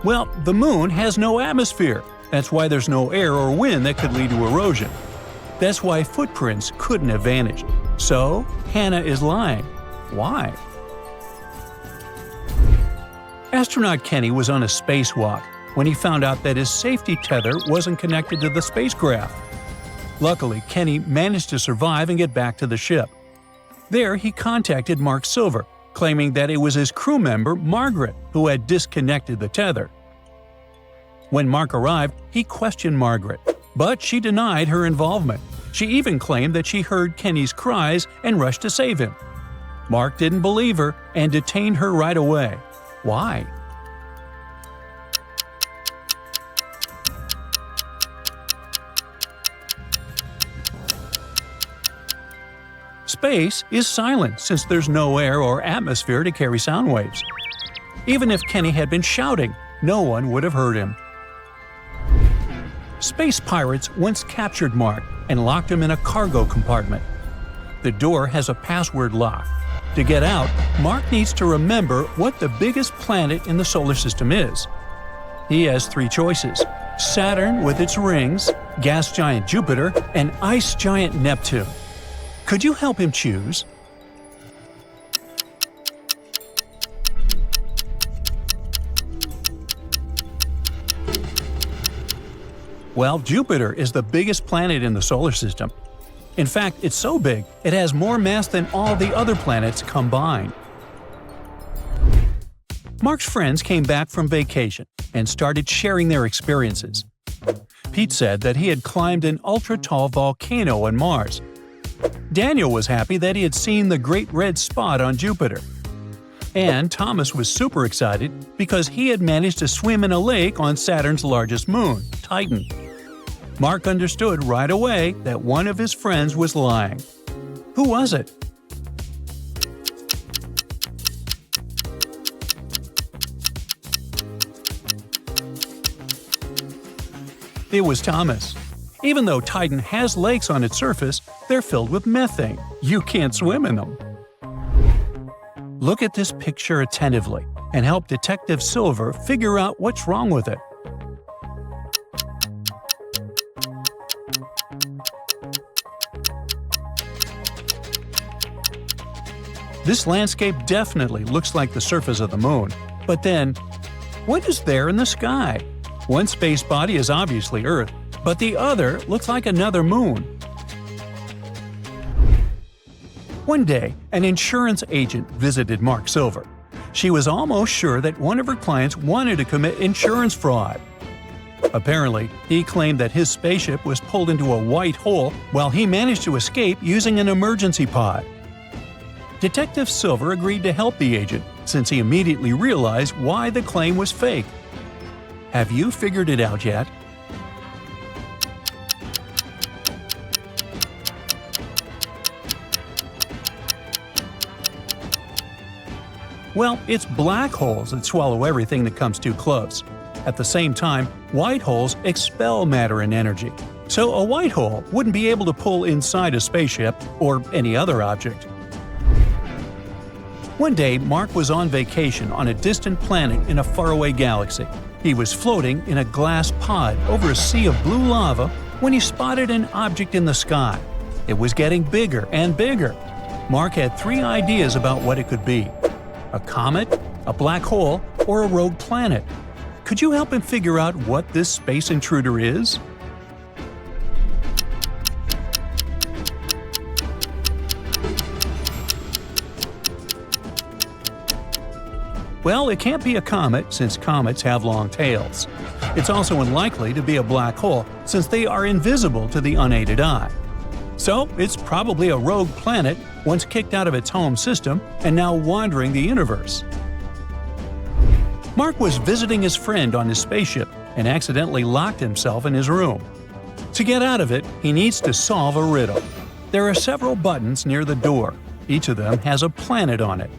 Well, the moon has no atmosphere. That's why there's no air or wind that could lead to erosion. That's why footprints couldn't have vanished. So, Hannah is lying. Why? Astronaut Kenny was on a spacewalk when he found out that his safety tether wasn't connected to the spacecraft. Luckily, Kenny managed to survive and get back to the ship. There, he contacted Mark Silver, claiming that it was his crew member, Margaret, who had disconnected the tether. When Mark arrived, he questioned Margaret, but she denied her involvement. She even claimed that she heard Kenny's cries and rushed to save him. Mark didn't believe her and detained her right away. Why? Space is silent since there's no air or atmosphere to carry sound waves. Even if Kenny had been shouting, no one would have heard him. Space pirates once captured Mark and locked him in a cargo compartment. The door has a password lock. To get out, Mark needs to remember what the biggest planet in the solar system is. He has 3 choices: Saturn with its rings, gas giant Jupiter, and ice giant Neptune. Could you help him choose? Well, Jupiter is the biggest planet in the solar system. In fact, it's so big, it has more mass than all the other planets combined. Mark's friends came back from vacation and started sharing their experiences. Pete said that he had climbed an ultra-tall volcano on Mars. Daniel was happy that he had seen the Great Red Spot on Jupiter. And Thomas was super excited because he had managed to swim in a lake on Saturn's largest moon, Titan. Mark understood right away that one of his friends was lying. Who was it? It was Thomas. Even though Titan has lakes on its surface, they're filled with methane. You can't swim in them. Look at this picture attentively and help Detective Silver figure out what's wrong with it. This landscape definitely looks like the surface of the moon. But then, what is there in the sky? One space body is obviously Earth, but the other looks like another moon. One day, an insurance agent visited Mark Silver. She was almost sure that one of her clients wanted to commit insurance fraud. Apparently, he claimed that his spaceship was pulled into a white hole while he managed to escape using an emergency pod. Detective Silver agreed to help the agent since he immediately realized why the claim was fake. Have you figured it out yet? Well, it's black holes that swallow everything that comes too close. At the same time, white holes expel matter and energy. So a white hole wouldn't be able to pull inside a spaceship or any other object. One day, Mark was on vacation on a distant planet in a faraway galaxy. He was floating in a glass pod over a sea of blue lava when he spotted an object in the sky. It was getting bigger and bigger. Mark had 3 ideas about what it could be: a comet, a black hole, or a rogue planet. Could you help him figure out what this space intruder is? Well, it can't be a comet since comets have long tails. It's also unlikely to be a black hole since they are invisible to the unaided eye. So it's probably a rogue planet once kicked out of its home system and now wandering the universe. Mark was visiting his friend on his spaceship and accidentally locked himself in his room. To get out of it, he needs to solve a riddle. There are several buttons near the door. Each of them has a planet on it.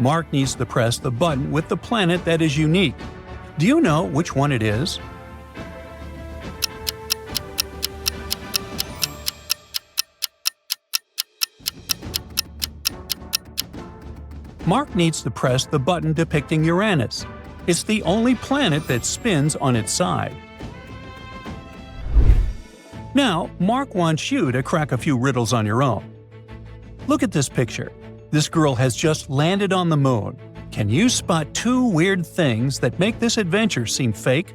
Mark needs to press the button with the planet that is unique. Do you know which one it is? Mark needs to press the button depicting Uranus. It's the only planet that spins on its side. Now, Mark wants you to crack a few riddles on your own. Look at this picture. This girl has just landed on the moon. Can you spot 2 weird things that make this adventure seem fake?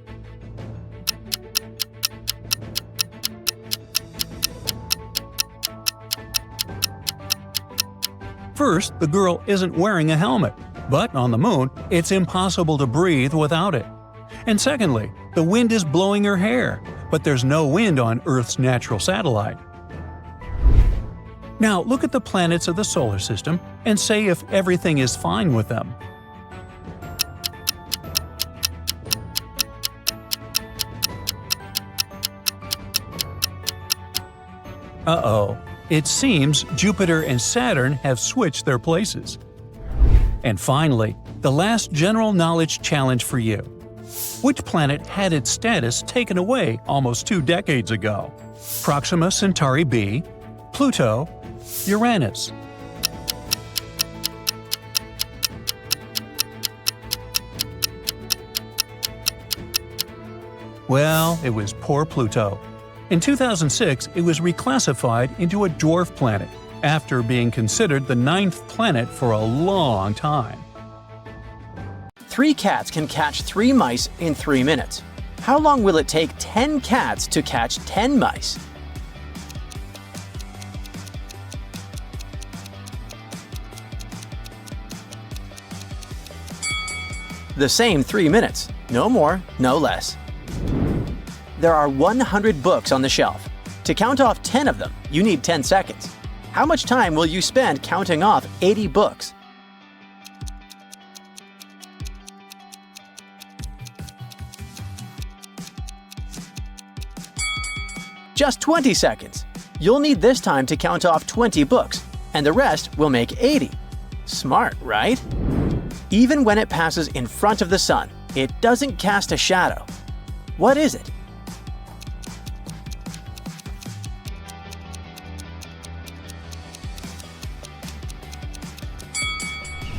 First, the girl isn't wearing a helmet, but on the moon, it's impossible to breathe without it. And secondly, the wind is blowing her hair, but there's no wind on Earth's natural satellite. Now look at the planets of the solar system and say if everything is fine with them. Uh-oh. It seems Jupiter and Saturn have switched their places. And finally, the last general knowledge challenge for you. Which planet had its status taken away almost 2 decades ago? Proxima Centauri b, Pluto, Uranus. Well, it was poor Pluto. In 2006, it was reclassified into a dwarf planet, after being considered the 9th planet for a long time. 3 cats can catch 3 mice in 3 minutes. How long will it take 10 cats to catch 10 mice? The same 3 minutes. No more, no less. There are 100 books on the shelf. To count off 10 of them, you need 10 seconds. How much time will you spend counting off 80 books? Just 20 seconds. You'll need this time to count off 20 books, and the rest will make 80. Smart, right? Even when it passes in front of the sun, it doesn't cast a shadow. What is it?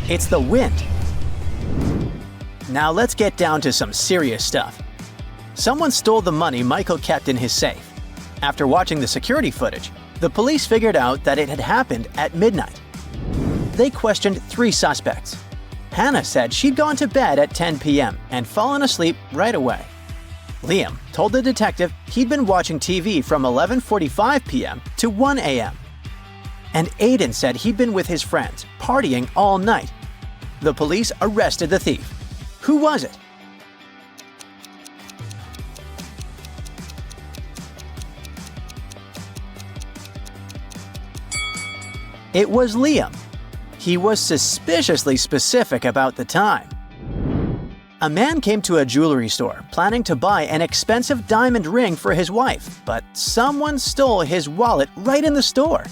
It's the wind. Now let's get down to some serious stuff. Someone stole the money Michael kept in his safe. After watching the security footage, the police figured out that it had happened at midnight. They questioned 3 suspects. Hannah said she'd gone to bed at 10 p.m. and fallen asleep right away. Liam told the detective he'd been watching TV from 11:45 p.m. to 1 a.m. And Aiden said he'd been with his friends, partying all night. The police arrested the thief. Who was it? It was Liam. He was suspiciously specific about the time. A man came to a jewelry store planning to buy an expensive diamond ring for his wife, but someone stole his wallet right in the store.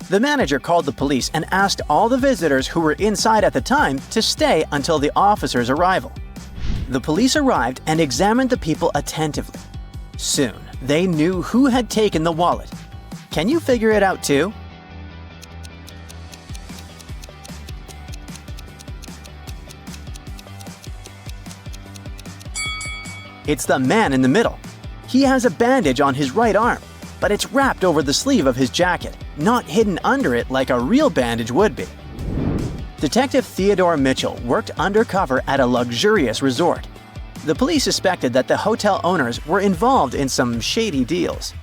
The manager called the police and asked all the visitors who were inside at the time to stay until the officer's arrival. The police arrived and examined the people attentively. Soon, they knew who had taken the wallet. Can you figure it out too? It's the man in the middle. He has a bandage on his right arm, but it's wrapped over the sleeve of his jacket, not hidden under it like a real bandage would be. Detective Theodore Mitchell worked undercover at a luxurious resort. The police suspected that the hotel owners were involved in some shady deals.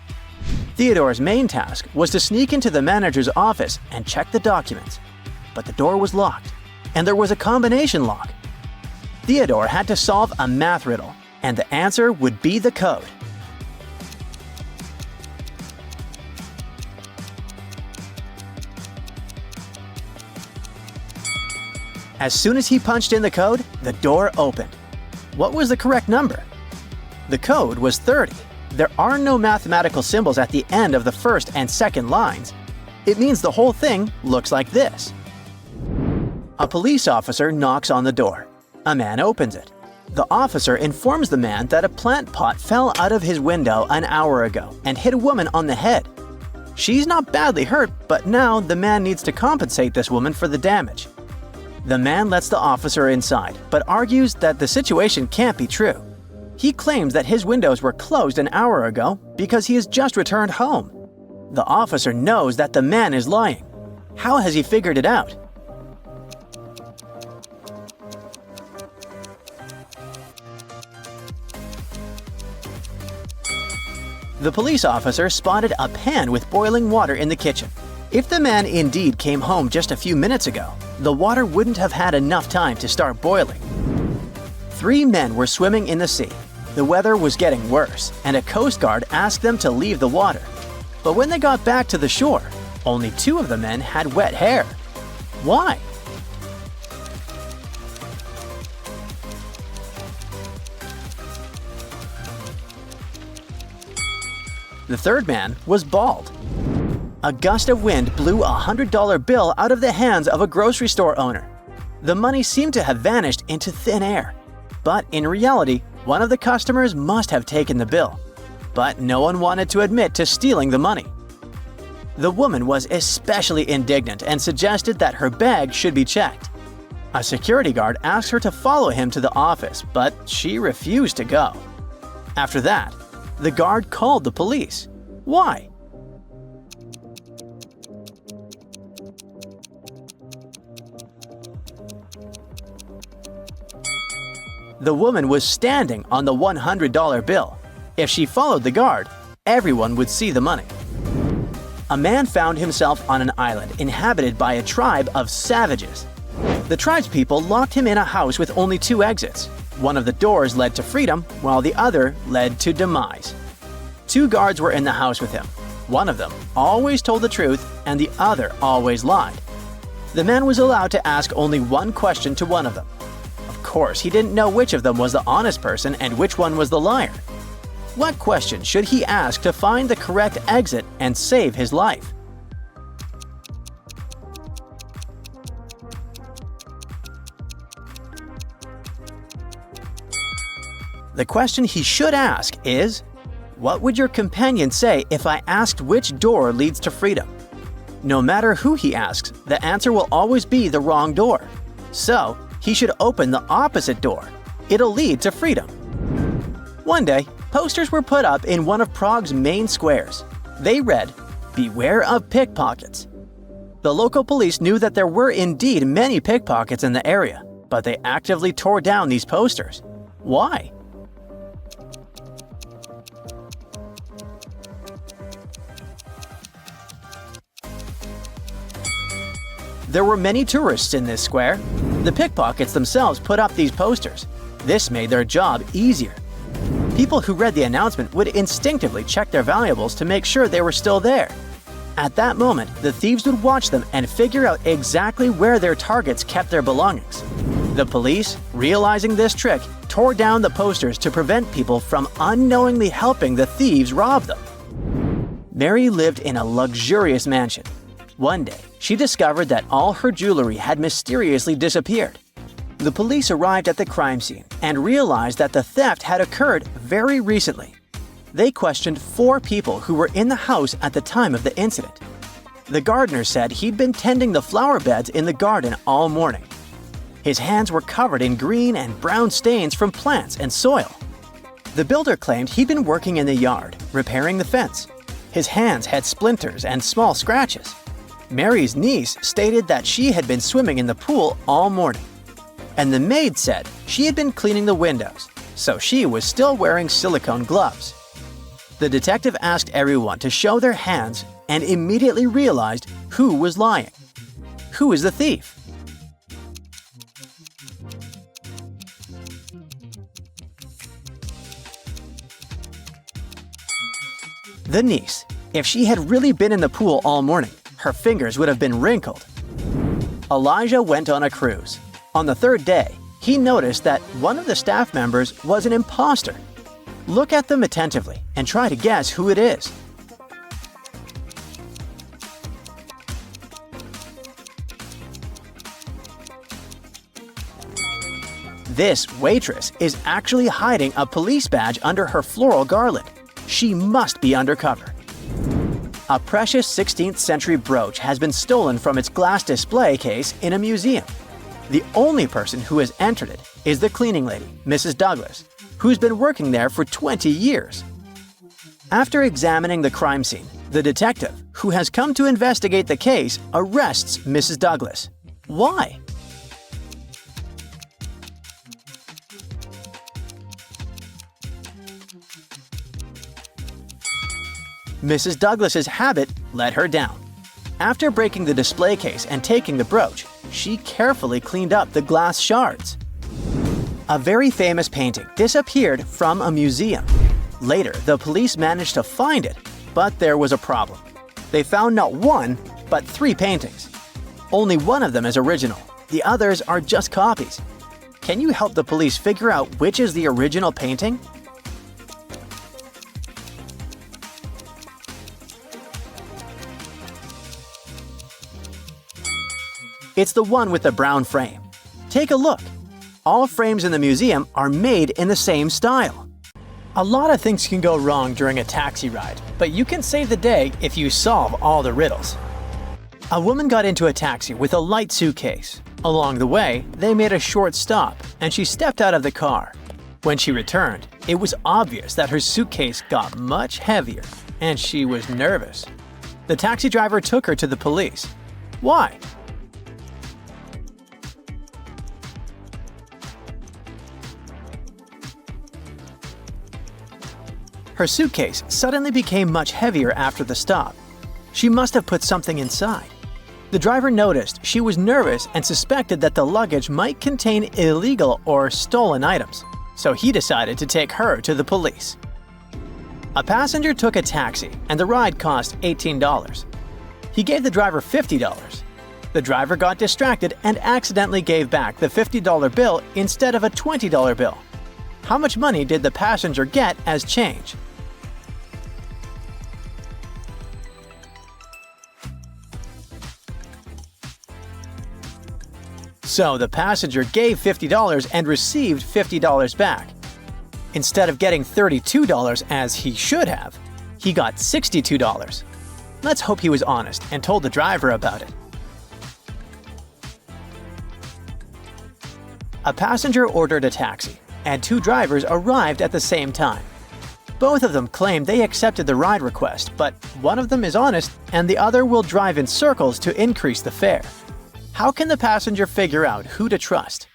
Theodore's main task was to sneak into the manager's office and check the documents. But the door was locked, and there was a combination lock. Theodore had to solve a math riddle, and the answer would be the code. As soon as he punched in the code, the door opened. What was the correct number? The code was 30. There are no mathematical symbols at the end of the first and second lines. It means the whole thing looks like this. A police officer knocks on the door. A man opens it. The officer informs the man that a plant pot fell out of his window an hour ago and hit a woman on the head. She's not badly hurt, but now the man needs to compensate this woman for the damage. The man lets the officer inside, but argues that the situation can't be true. He claims that his windows were closed an hour ago because he has just returned home. The officer knows that the man is lying. How has he figured it out? The police officer spotted a pan with boiling water in the kitchen. If the man indeed came home just a few minutes ago, the water wouldn't have had enough time to start boiling. 3 men were swimming in the sea. The weather was getting worse, and a coast guard asked them to leave the water. But when they got back to the shore, only 2 of the men had wet hair. Why? The third man was bald. A gust of wind blew a $100 bill out of the hands of a grocery store owner. The money seemed to have vanished into thin air. But in reality, one of the customers must have taken the bill. But no one wanted to admit to stealing the money. The woman was especially indignant and suggested that her bag should be checked. A security guard asked her to follow him to the office, but she refused to go. After that, the guard called the police. Why? The woman was standing on the $100 bill. If she followed the guard, everyone would see the money. A man found himself on an island inhabited by a tribe of savages. The tribespeople locked him in a house with only 2 exits. One of the doors led to freedom, while the other led to demise. 2 guards were in the house with him. One of them always told the truth, and the other always lied. The man was allowed to ask only one question to one of them. Of course, he didn't know which of them was the honest person and which one was the liar. What question should he ask to find the correct exit and save his life? The question he should ask is, what would your companion say if I asked which door leads to freedom? No matter who he asks, the answer will always be the wrong door. So, he should open the opposite door. It'll lead to freedom. One day, posters were put up in one of Prague's main squares. They read, "Beware of pickpockets." The local police knew that there were indeed many pickpockets in the area, but they actively tore down these posters. Why? There were many tourists in this square. The pickpockets themselves put up these posters. This made their job easier. People who read the announcement would instinctively check their valuables to make sure they were still there. At that moment, the thieves would watch them and figure out exactly where their targets kept their belongings. The police, realizing this trick, tore down the posters to prevent people from unknowingly helping the thieves rob them. Mary lived in a luxurious mansion. One day, she discovered that all her jewelry had mysteriously disappeared. The police arrived at the crime scene and realized that the theft had occurred very recently. They questioned 4 people who were in the house at the time of the incident. The gardener said he'd been tending the flower beds in the garden all morning. His hands were covered in green and brown stains from plants and soil. The builder claimed he'd been working in the yard, repairing the fence. His hands had splinters and small scratches. Mary's niece stated that she had been swimming in the pool all morning. And the maid said she had been cleaning the windows, so she was still wearing silicone gloves. The detective asked everyone to show their hands and immediately realized who was lying. Who is the thief? The niece. If she had really been in the pool all morning, her fingers would have been wrinkled. Elijah went on a cruise. On the 3rd day, he noticed that one of the staff members was an imposter. Look at them attentively and try to guess who it is. This waitress is actually hiding a police badge under her floral garland. She must be undercover. A precious 16th century brooch has been stolen from its glass display case in a museum. The only person who has entered it is the cleaning lady, Mrs. Douglas, who's been working there for 20 years. After examining the crime scene, the detective, who has come to investigate the case, arrests Mrs. Douglas. Why? Mrs. Douglas's habit let her down. After breaking the display case and taking the brooch, she carefully cleaned up the glass shards. A very famous painting disappeared from a museum. Later, the police managed to find it, but there was a problem. They found not 1, but 3 paintings. Only one of them is original. The others are just copies. Can you help the police figure out which is the original painting? It's the one with the brown frame. Take a look. All frames in the museum are made in the same style. A lot of things can go wrong during a taxi ride, but you can save the day if you solve all the riddles. A woman got into a taxi with a light suitcase. Along the way, they made a short stop, and she stepped out of the car. When she returned, it was obvious that her suitcase got much heavier, and she was nervous. The taxi driver took her to the police. Why? Her suitcase suddenly became much heavier after the stop. She must have put something inside. The driver noticed she was nervous and suspected that the luggage might contain illegal or stolen items, so he decided to take her to the police. A passenger took a taxi and the ride cost $18. He gave the driver $50. The driver got distracted and accidentally gave back the $50 bill instead of a $20 bill. How much money did the passenger get as change? So the passenger gave $50 and received $50 back. Instead of getting $32 as he should have, he got $62. Let's hope he was honest and told the driver about it. A passenger ordered a taxi, and 2 drivers arrived at the same time. Both of them claimed they accepted the ride request, but one of them is honest and the other will drive in circles to increase the fare. How can the passenger figure out who to trust?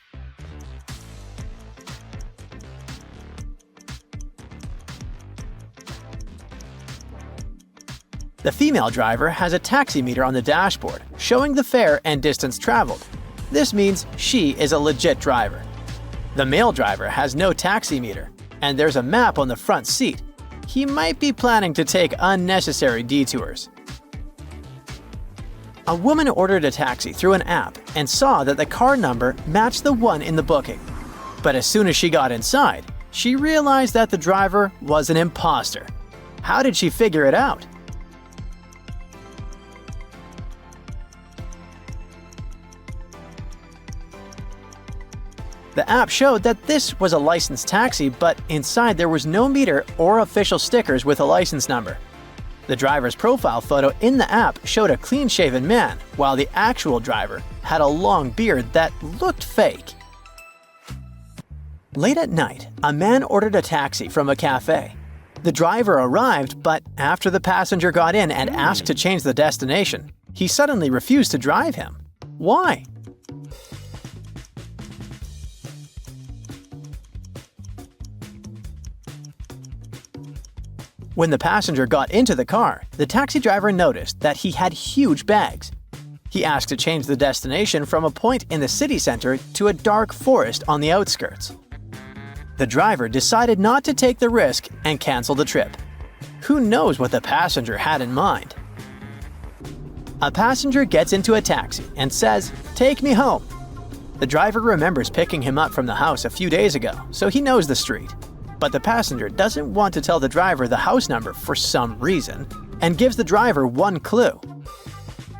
The female driver has a taximeter on the dashboard, showing the fare and distance traveled. This means she is a legit driver. The male driver has no taxi meter, and there's a map on the front seat. He might be planning to take unnecessary detours. A woman ordered a taxi through an app and saw that the car number matched the one in the booking. But as soon as she got inside, she realized that the driver was an imposter. How did she figure it out? The app showed that this was a licensed taxi, but inside there was no meter or official stickers with a license number. The driver's profile photo in the app showed a clean-shaven man, while the actual driver had a long beard that looked fake. Late at night, a man ordered a taxi from a cafe. The driver arrived, but after the passenger got in and asked to change the destination, he suddenly refused to drive him. Why? When the passenger got into the car, the taxi driver noticed that he had huge bags. He asked to change the destination from a point in the city center to a dark forest on the outskirts. The driver decided not to take the risk and canceled the trip. Who knows what the passenger had in mind? A passenger gets into a taxi and says, "Take me home." The driver remembers picking him up from the house a few days ago, so he knows the street. But the passenger doesn't want to tell the driver the house number for some reason, and gives the driver one clue.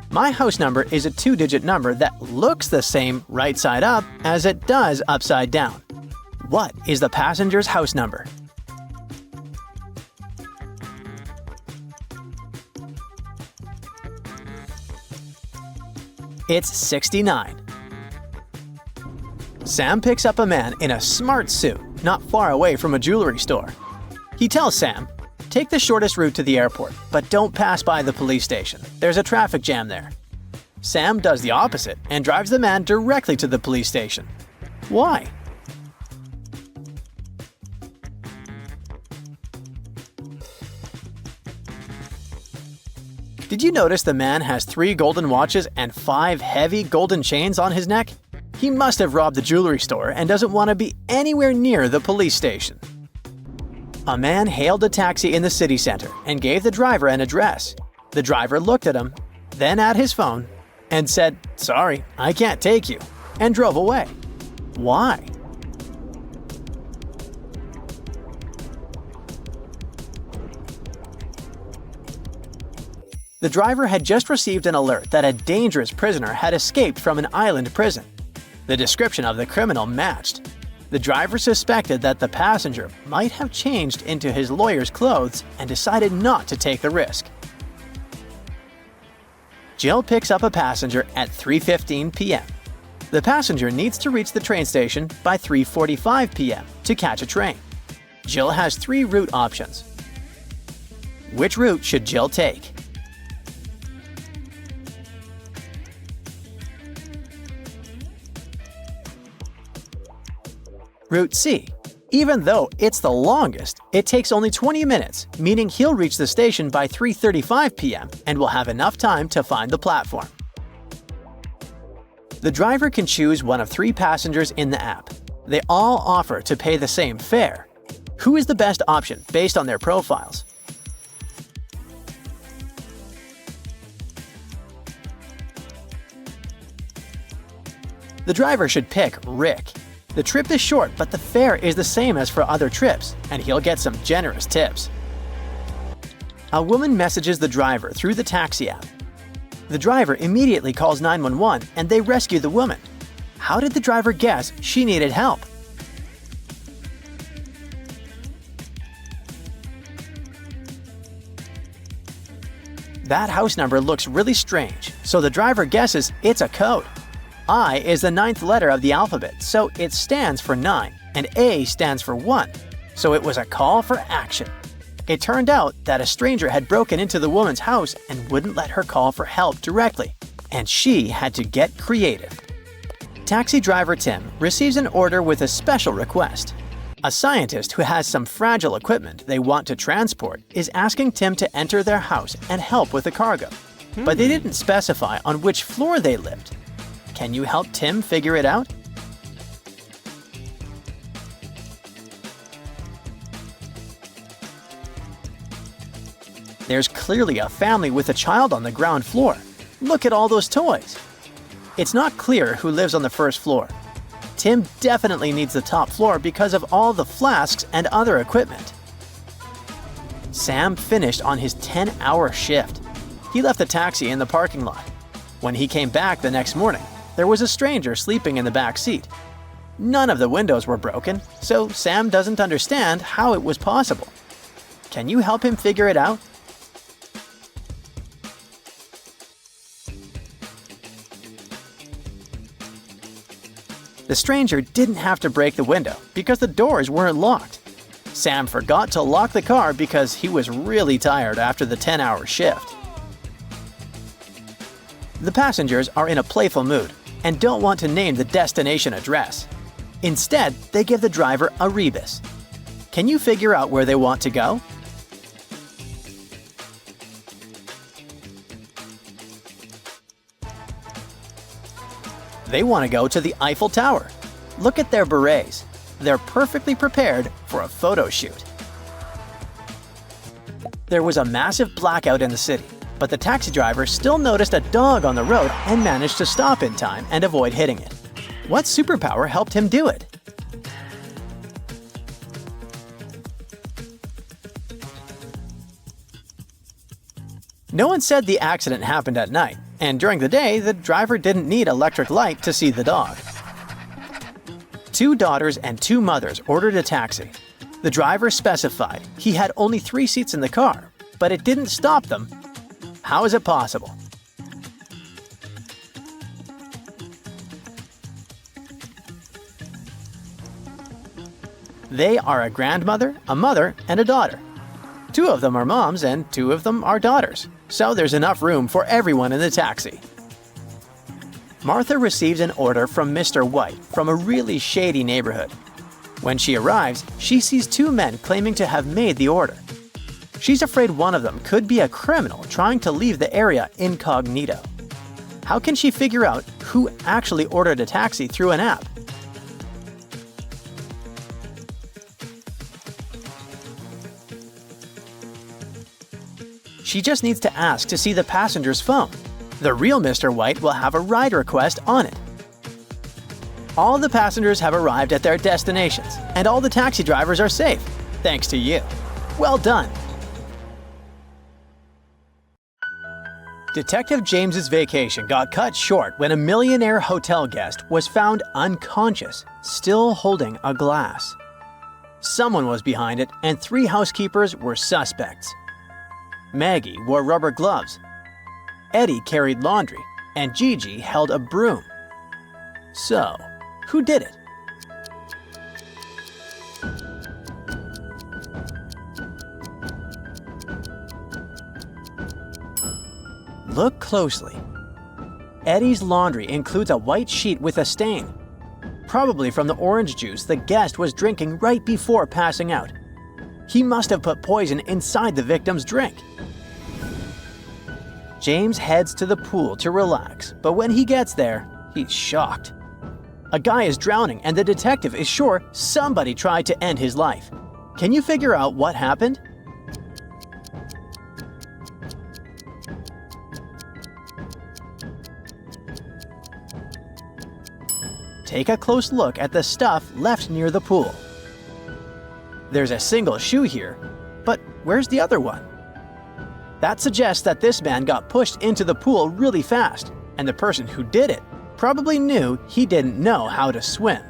My house number is a 2-digit number that looks the same right side up as it does upside down. What is the passenger's house number? It's 69. Sam picks up a man in a smart suit not far away from a jewelry store. He tells Sam, "Take the shortest route to the airport, but don't pass by the police station. There's a traffic jam there." Sam does the opposite and drives the man directly to the police station. Why? Did you notice the man has 3 golden watches and 5 heavy golden chains on his neck? He must have robbed the jewelry store and doesn't want to be anywhere near the police station. A man hailed a taxi in the city center and gave the driver an address. The driver looked at him, then at his phone, and said, "Sorry, I can't take you," and drove away. Why? The driver had just received an alert that a dangerous prisoner had escaped from an island prison. The description of the criminal matched. The driver suspected that the passenger might have changed into his lawyer's clothes and decided not to take the risk. Jill picks up a passenger at 3:15 p.m. The passenger needs to reach the train station by 3:45 p.m. to catch a train. Jill has 3 route options. Which route should Jill take? Route C. Even though it's the longest, it takes only 20 minutes, meaning he'll reach the station by 3:35 p.m. and will have enough time to find the platform. The driver can choose one of 3 passengers in the app. They all offer to pay the same fare. Who is the best option based on their profiles? The driver should pick Rick. The trip is short, but the fare is the same as for other trips, and he'll get some generous tips. A woman messages the driver through the taxi app. The driver immediately calls 911 and they rescue the woman. How did the driver guess she needed help? That house number looks really strange, so the driver guesses it's a code. I is the 9th letter of the alphabet, so it stands for 9, and A stands for 1, so it was a call for action. It turned out that a stranger had broken into the woman's house and wouldn't let her call for help directly, and she had to get creative. Taxi driver Tim receives an order with a special request. A scientist who has some fragile equipment they want to transport is asking Tim to enter their house and help with the cargo, but they didn't specify on which floor they lived. Can you help Tim figure it out? There's clearly a family with a child on the ground floor. Look at all those toys. It's not clear who lives on the first floor. Tim definitely needs the top floor because of all the flasks and other equipment. Sam finished on his 10-hour shift. He left the taxi in the parking lot. When he came back the next morning, there was a stranger sleeping in the back seat. None of the windows were broken, so Sam doesn't understand how it was possible. Can you help him figure it out? The stranger didn't have to break the window because the doors weren't locked. Sam forgot to lock the car because he was really tired after the 10-hour shift. The passengers are in a playful mood and don't want to name the destination address. Instead, they give the driver a rebus. Can you figure out where they want to go? They want to go to the Eiffel Tower. Look at their berets. They're perfectly prepared for a photo shoot. There was a massive blackout in the city, but the taxi driver still noticed a dog on the road and managed to stop in time and avoid hitting it. What superpower helped him do it? No one said the accident happened at night, and during the day, the driver didn't need electric light to see the dog. 2 daughters and 2 mothers ordered a taxi. The driver specified he had only 3 seats in the car, but it didn't stop them. How is it possible? They are a grandmother, a mother, and a daughter. 2 of them are moms and 2 of them are daughters, so there's enough room for everyone in the taxi. Martha receives an order from Mr. White from a really shady neighborhood. When she arrives, she sees 2 men claiming to have made the order. She's afraid one of them could be a criminal trying to leave the area incognito. How can she figure out who actually ordered a taxi through an app? She just needs to ask to see the passenger's phone. The real Mr. White will have a ride request on it. All the passengers have arrived at their destinations, and all the taxi drivers are safe, thanks to you. Well done! Detective James's vacation got cut short when a millionaire hotel guest was found unconscious, still holding a glass. Someone was behind it, and 3 housekeepers were suspects. Maggie wore rubber gloves. Eddie carried laundry, and Gigi held a broom. So, who did it? Look closely. Eddie's laundry includes a white sheet with a stain, probably from the orange juice the guest was drinking right before passing out. He must have put poison inside the victim's drink. James heads to the pool to relax, but when he gets there, he's shocked. A guy is drowning and the detective is sure somebody tried to end his life. Can you figure out what happened? Take a close look at the stuff left near the pool. There's a single shoe here, but where's the other one? That suggests that this man got pushed into the pool really fast, and the person who did it probably knew he didn't know how to swim.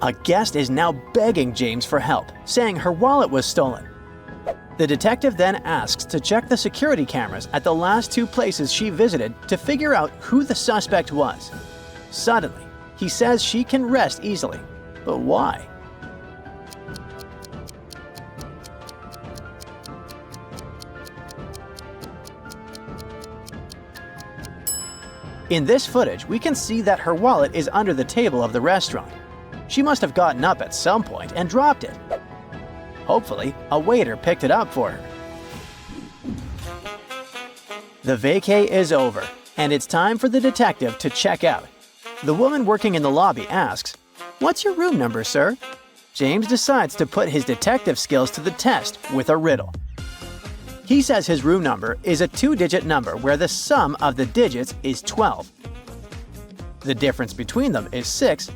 A guest is now begging James for help, saying her wallet was stolen. The detective then asks to check the security cameras at the last 2 places she visited to figure out who the suspect was. Suddenly, he says she can rest easily. But why? In this footage, we can see that her wallet is under the table of the restaurant. She must have gotten up at some point and dropped it. Hopefully, a waiter picked it up for her. The vacay is over, and it's time for the detective to check out. The woman working in the lobby asks, "What's your room number, sir?" James decides to put his detective skills to the test with a riddle. He says his room number is a 2-digit number where the sum of the digits is 12. The difference between them is 6,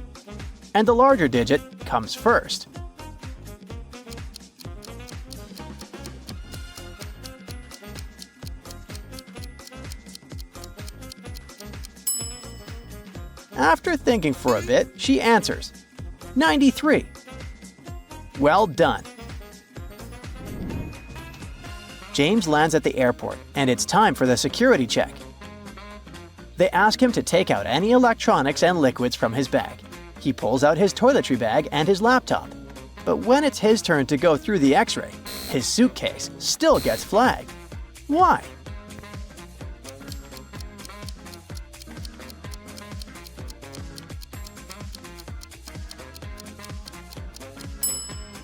and the larger digit comes first. After thinking for a bit, she answers, 93. Well done. James lands at the airport, and it's time for the security check. They ask him to take out any electronics and liquids from his bag. He pulls out his toiletry bag and his laptop. But when it's his turn to go through the X-ray, his suitcase still gets flagged. Why?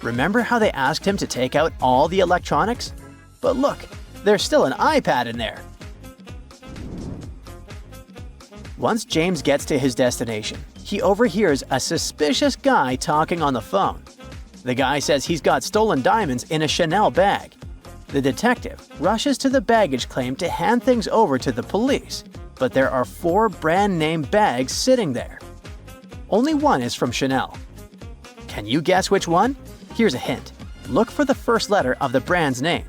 Remember how they asked him to take out all the electronics? But look, there's still an iPad in there. Once James gets to his destination, he overhears a suspicious guy talking on the phone. The guy says he's got stolen diamonds in a Chanel bag. The detective rushes to the baggage claim to hand things over to the police, but there are 4 brand-name bags sitting there. Only one is from Chanel. Can you guess which one? Here's a hint. Look for the first letter of the brand's name.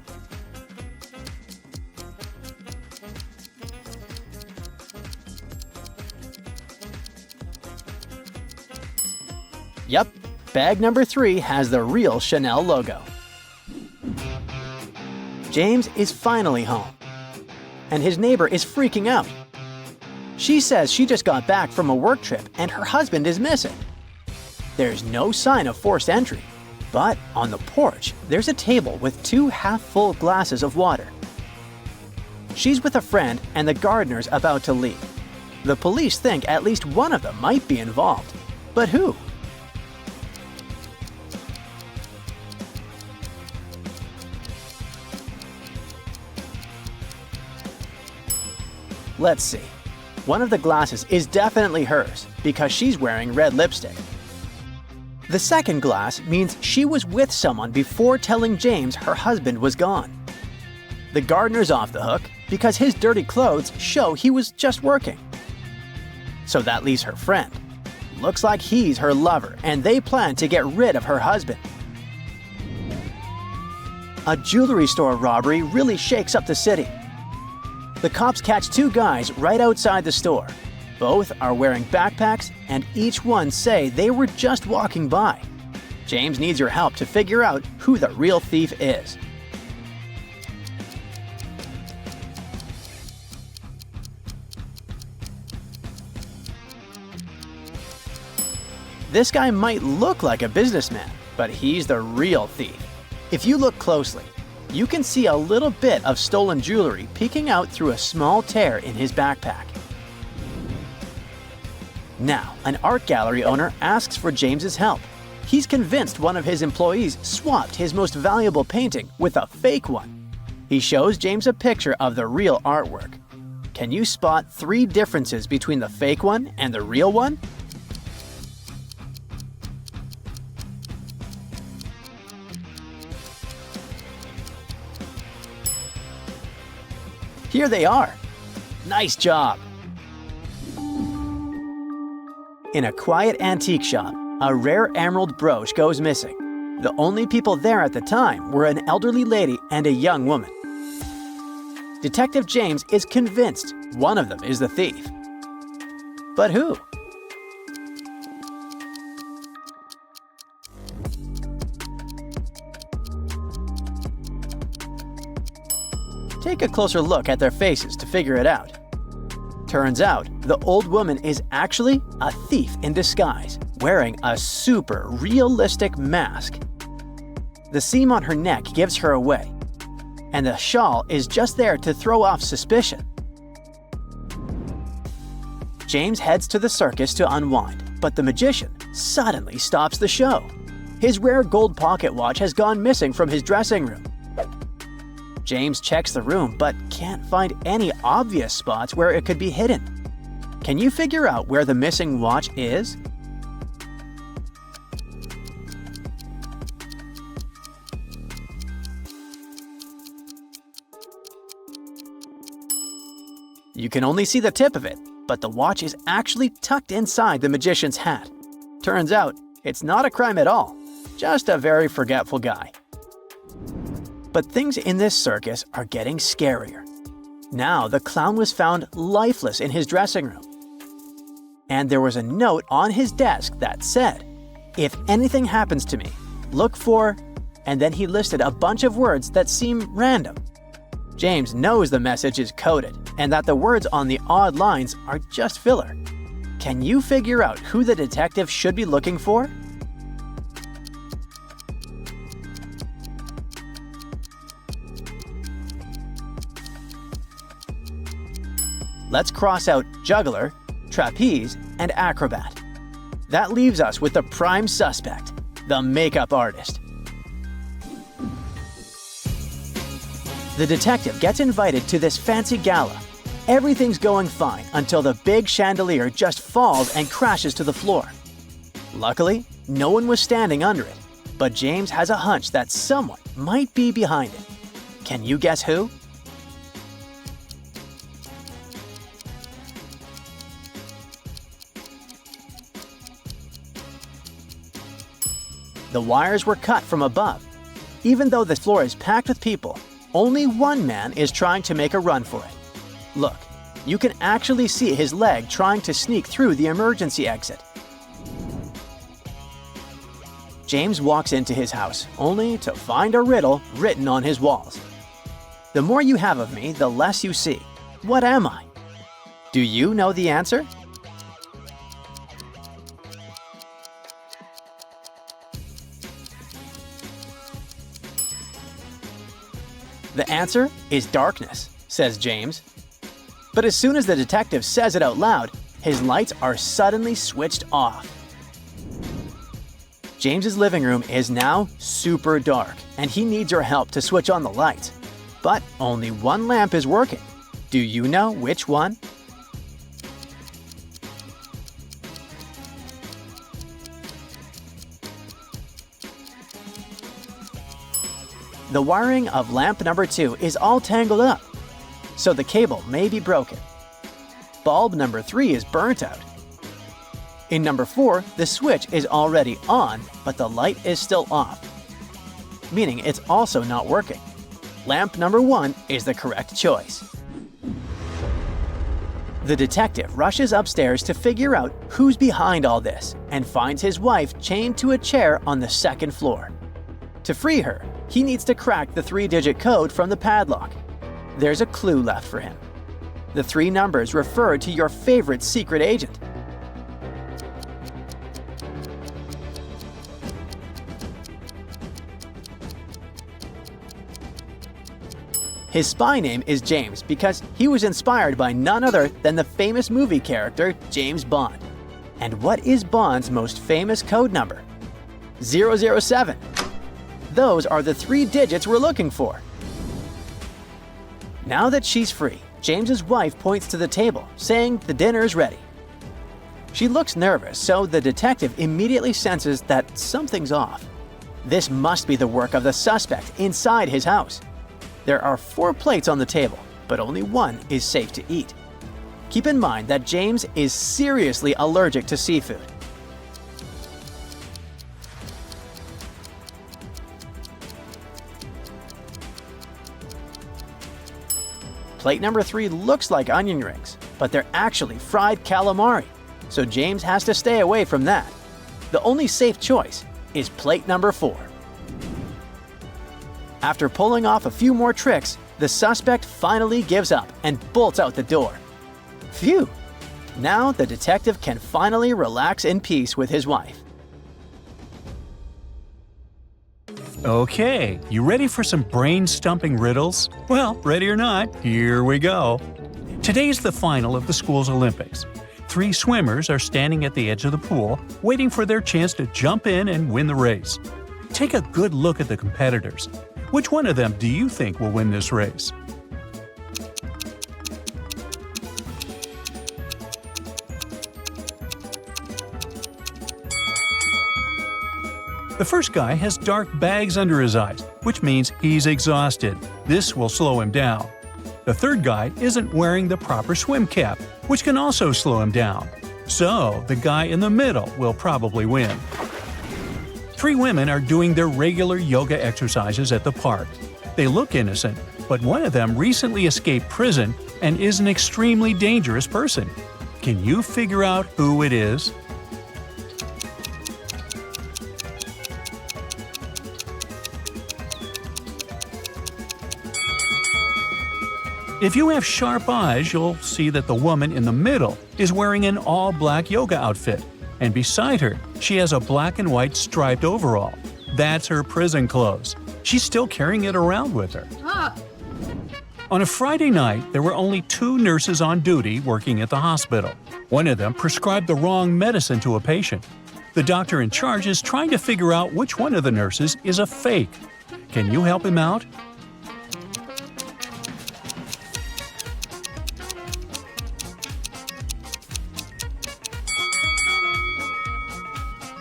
Yep, bag number 3 has the real Chanel logo. James is finally home, and his neighbor is freaking out. She says she just got back from a work trip and her husband is missing. There's no sign of forced entry, but on the porch, there's a table with 2 half-full glasses of water. She's with a friend and the gardener's about to leave. The police think at least one of them might be involved, but who? Let's see. One of the glasses is definitely hers because she's wearing red lipstick. The second glass means she was with someone before telling James her husband was gone. The gardener's off the hook because his dirty clothes show he was just working. So that leaves her friend. Looks like he's her lover and they plan to get rid of her husband. A jewelry store robbery really shakes up the city. The cops catch 2 guys right outside the store. Both are wearing backpacks and each one say they were just walking by. James needs your help to figure out who the real thief is. This guy might look like a businessman, but he's the real thief. If you look closely, you can see a little bit of stolen jewelry peeking out through a small tear in his backpack. Now, an art gallery owner asks for James's help. He's convinced one of his employees swapped his most valuable painting with a fake one. He shows James a picture of the real artwork. Can you spot 3 differences between the fake one and the real one? Here they are. Nice job. In a quiet antique shop, a rare emerald brooch goes missing. The only people there at the time were an elderly lady and a young woman. Detective James is convinced one of them is the thief. But who? Take a closer look at their faces to figure it out. Turns out, the old woman is actually a thief in disguise, wearing a super realistic mask. The seam on her neck gives her away, and the shawl is just there to throw off suspicion. James heads to the circus to unwind, but the magician suddenly stops the show. His rare gold pocket watch has gone missing from his dressing room. James checks the room but can't find any obvious spots where it could be hidden. Can you figure out where the missing watch is? You can only see the tip of it, but the watch is actually tucked inside the magician's hat. Turns out, it's not a crime at all, just a very forgetful guy. But things in this circus are getting scarier. Now the clown was found lifeless in his dressing room. And there was a note on his desk that said, "If anything happens to me, look for," and then he listed a bunch of words that seem random. James knows the message is coded and that the words on the odd lines are just filler. Can you figure out who the detective should be looking for? Let's cross out juggler, trapeze, and acrobat. That leaves us with the prime suspect, the makeup artist. The detective gets invited to this fancy gala. Everything's going fine until the big chandelier just falls and crashes to the floor. Luckily, no one was standing under it, but James has a hunch that someone might be behind it. Can you guess who? The wires were cut from above. Even though the floor is packed with people, only one man is trying to make a run for it. Look, you can actually see his leg trying to sneak through the emergency exit. James walks into his house, only to find a riddle written on his walls. The more you have of me, the less you see. What am I? Do you know the answer? The answer is darkness, says James. But as soon as the detective says it out loud, his lights are suddenly switched off. James's living room is now super dark, and he needs your help to switch on the lights. But only one lamp is working. Do you know which one? The wiring of lamp number 2 is all tangled up, so the cable may be broken. Bulb number 3 is burnt out. In number 4, the switch is already on, but the light is still off, meaning it's also not working. Lamp number 1 is the correct choice. The detective rushes upstairs to figure out who's behind all this and finds his wife chained to a chair on the second floor. To free her, he needs to crack the 3-digit code from the padlock. There's a clue left for him. The 3 numbers refer to your favorite secret agent. His spy name is James because he was inspired by none other than the famous movie character James Bond. And what is Bond's most famous code number? 007. Those are the 3 digits we're looking for. Now that she's free, James's wife points to the table, saying the dinner's ready. She looks nervous, so the detective immediately senses that something's off. This must be the work of the suspect inside his house. There are 4 plates on the table, but only one is safe to eat. Keep in mind that James is seriously allergic to seafood. Plate number 3 looks like onion rings, but they're actually fried calamari, so James has to stay away from that. The only safe choice is plate number 4. After pulling off a few more tricks, the suspect finally gives up and bolts out the door. Phew! Now the detective can finally relax in peace with his wife. Okay, you ready for some brain-stumping riddles? Well, ready or not, here we go. Today's the final of the school's Olympics. 3 swimmers are standing at the edge of the pool, waiting for their chance to jump in and win the race. Take a good look at the competitors. Which one of them do you think will win this race? The first guy has dark bags under his eyes, which means he's exhausted. This will slow him down. The third guy isn't wearing the proper swim cap, which can also slow him down. So, the guy in the middle will probably win. 3 women are doing their regular yoga exercises at the park. They look innocent, but one of them recently escaped prison and is an extremely dangerous person. Can you figure out who it is? If you have sharp eyes, you'll see that the woman in the middle is wearing an all-black yoga outfit, and beside her, she has a black and white striped overall. That's her prison clothes. She's still carrying it around with her. On a Friday night, there were only 2 nurses on duty working at the hospital. One of them prescribed the wrong medicine to a patient. The doctor in charge is trying to figure out which one of the nurses is a fake. Can you help him out?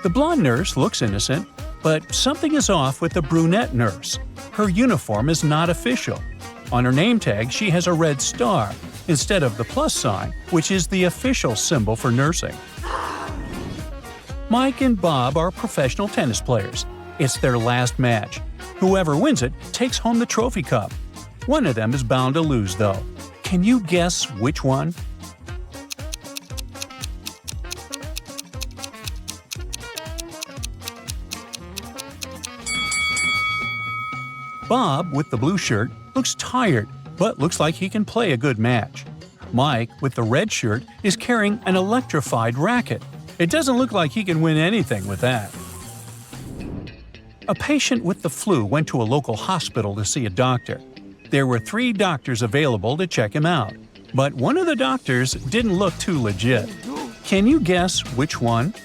The blonde nurse looks innocent, but something is off with the brunette nurse. Her uniform is not official. On her name tag, she has a red star instead of the plus sign, which is the official symbol for nursing. Mike and Bob are professional tennis players. It's their last match. Whoever wins it takes home the trophy cup. One of them is bound to lose, though. Can you guess which one? Bob, with the blue shirt, looks tired, but looks like he can play a good match. Mike, with the red shirt, is carrying an electrified racket. It doesn't look like he can win anything with that. A patient with the flu went to a local hospital to see a doctor. There were 3 doctors available to check him out, but one of the doctors didn't look too legit. Can you guess which one?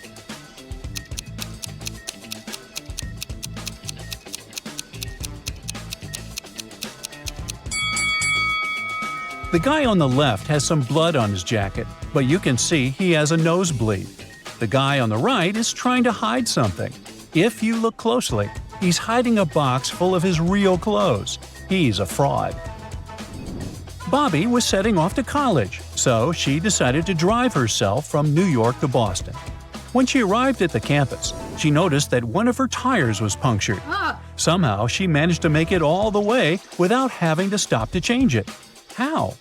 The guy on the left has some blood on his jacket, but you can see he has a nosebleed. The guy on the right is trying to hide something. If you look closely, he's hiding a box full of his real clothes. He's a fraud. Bobby was setting off to college, so she decided to drive herself from New York to Boston. When she arrived at the campus, she noticed that one of her tires was punctured. Somehow, she managed to make it all the way without having to stop to change it. How?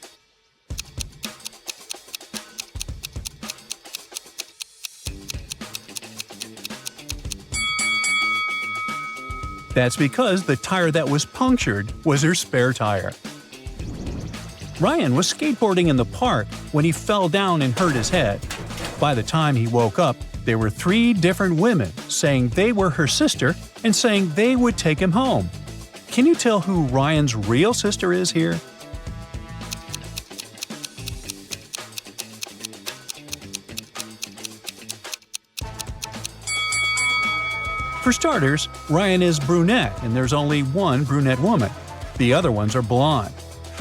That's because the tire that was punctured was her spare tire. Ryan was skateboarding in the park when he fell down and hurt his head. By the time he woke up, there were 3 different women saying they were her sister and saying they would take him home. Can you tell who Ryan's real sister is here? For starters, Ryan is brunette and there's only one brunette woman. The other ones are blonde.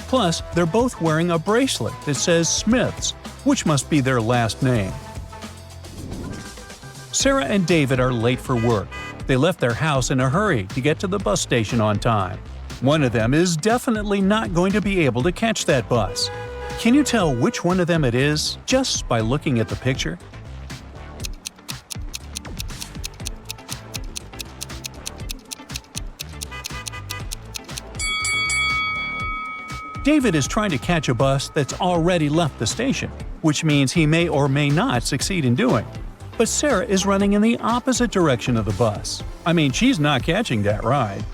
Plus, they're both wearing a bracelet that says Smiths, which must be their last name. Sarah and David are late for work. They left their house in a hurry to get to the bus station on time. One of them is definitely not going to be able to catch that bus. Can you tell which one of them it is just by looking at the picture? David is trying to catch a bus that's already left the station, which means he may or may not succeed in doing. But Sarah is running in the opposite direction of the bus. I mean, she's not catching that ride.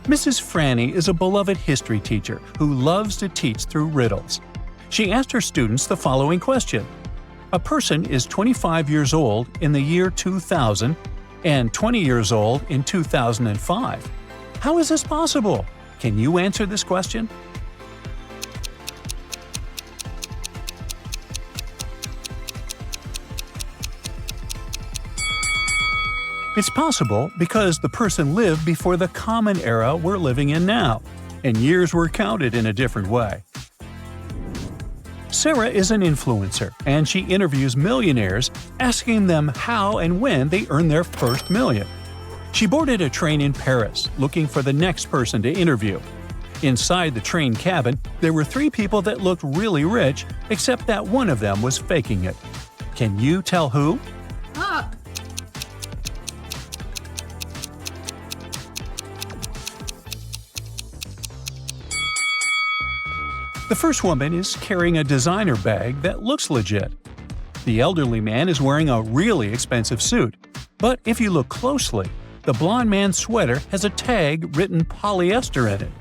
Mrs. Franny is a beloved history teacher who loves to teach through riddles. She asked her students the following question. A person is 25 years old in the year 2000 and 20 years old in 2005. How is this possible? Can you answer this question? It's possible because the person lived before the common era we're living in now, and years were counted in a different way. Sarah is an influencer, and she interviews millionaires, asking them how and when they earned their first million. She boarded a train in Paris, looking for the next person to interview. Inside the train cabin, there were 3 people that looked really rich, except that one of them was faking it. Can you tell who? The first woman is carrying a designer bag that looks legit. The elderly man is wearing a really expensive suit. But if you look closely, the blonde man's sweater has a tag written polyester in it.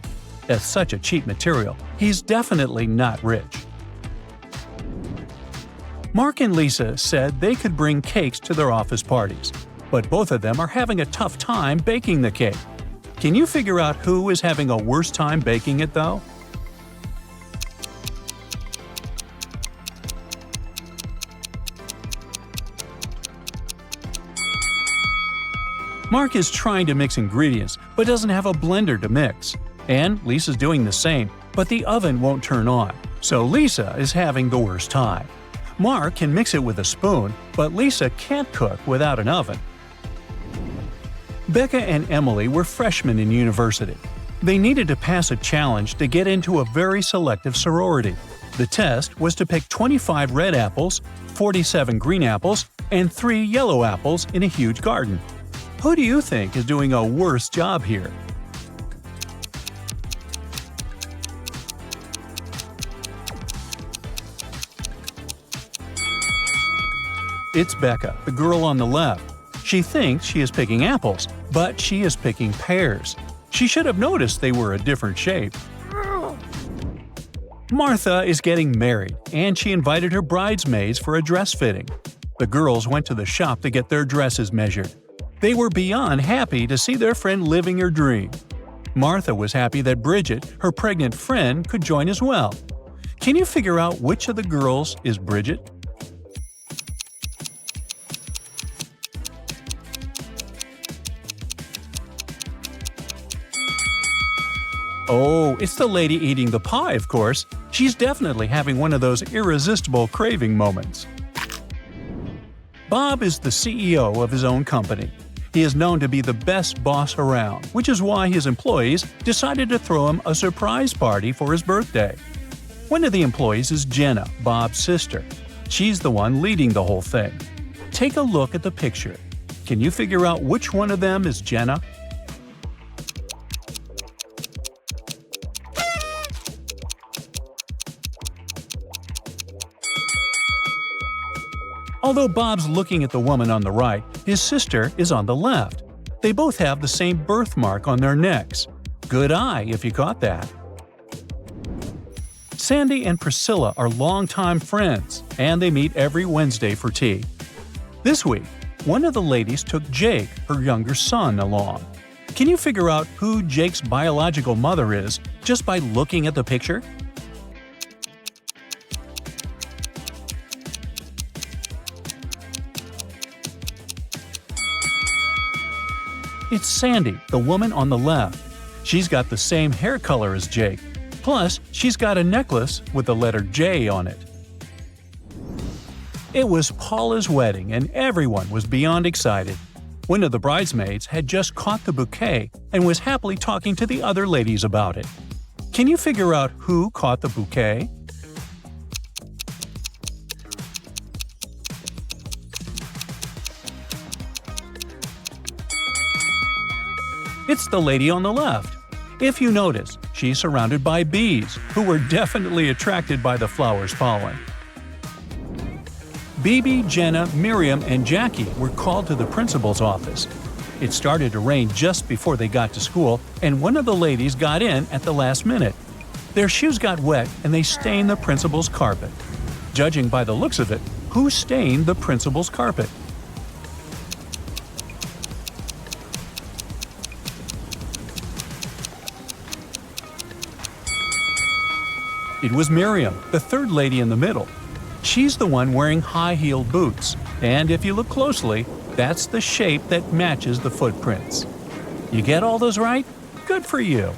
That's such a cheap material. He's definitely not rich. Mark and Lisa said they could bring cakes to their office parties, but both of them are having a tough time baking the cake. Can you figure out who is having a worse time baking it, though? Mark is trying to mix ingredients, but doesn't have a blender to mix. And Lisa's doing the same, but the oven won't turn on, so Lisa is having the worst time. Mark can mix it with a spoon, but Lisa can't cook without an oven. Becca and Emily were freshmen in university. They needed to pass a challenge to get into a very selective sorority. The test was to pick 25 red apples, 47 green apples, and 3 yellow apples in a huge garden. Who do you think is doing a worse job here? It's Becca, the girl on the left. She thinks she is picking apples, but she is picking pears. She should have noticed they were a different shape. Martha is getting married, and she invited her bridesmaids for a dress fitting. The girls went to the shop to get their dresses measured. They were beyond happy to see their friend living her dream. Martha was happy that Bridget, her pregnant friend, could join as well. Can you figure out which of the girls is Bridget? Oh, it's the lady eating the pie, of course. She's definitely having one of those irresistible craving moments. Bob is the CEO of his own company. He is known to be the best boss around, which is why his employees decided to throw him a surprise party for his birthday. One of the employees is Jenna, Bob's sister. She's the one leading the whole thing. Take a look at the picture. Can you figure out which one of them is Jenna? Although Bob's looking at the woman on the right, his sister is on the left. They both have the same birthmark on their necks. Good eye if you caught that. Sandy and Priscilla are longtime friends, and they meet every Wednesday for tea. This week, one of the ladies took Jake, her younger son, along. Can you figure out who Jake's biological mother is just by looking at the picture? It's Sandy, the woman on the left. She's got the same hair color as Jake. Plus, she's got a necklace with the letter J on it. It was Paula's wedding, and everyone was beyond excited. One of the bridesmaids had just caught the bouquet and was happily talking to the other ladies about it. Can you figure out who caught the bouquet? It's the lady on the left. If you notice, she's surrounded by bees, who were definitely attracted by the flower's pollen. Bibi, Jenna, Miriam, and Jackie were called to the principal's office. It started to rain just before they got to school, and one of the ladies got in at the last minute. Their shoes got wet and they stained the principal's carpet. Judging by the looks of it, who stained the principal's carpet? It was Miriam, the third lady in the middle. She's the one wearing high-heeled boots. And if you look closely, that's the shape that matches the footprints. You get all those right? Good for you!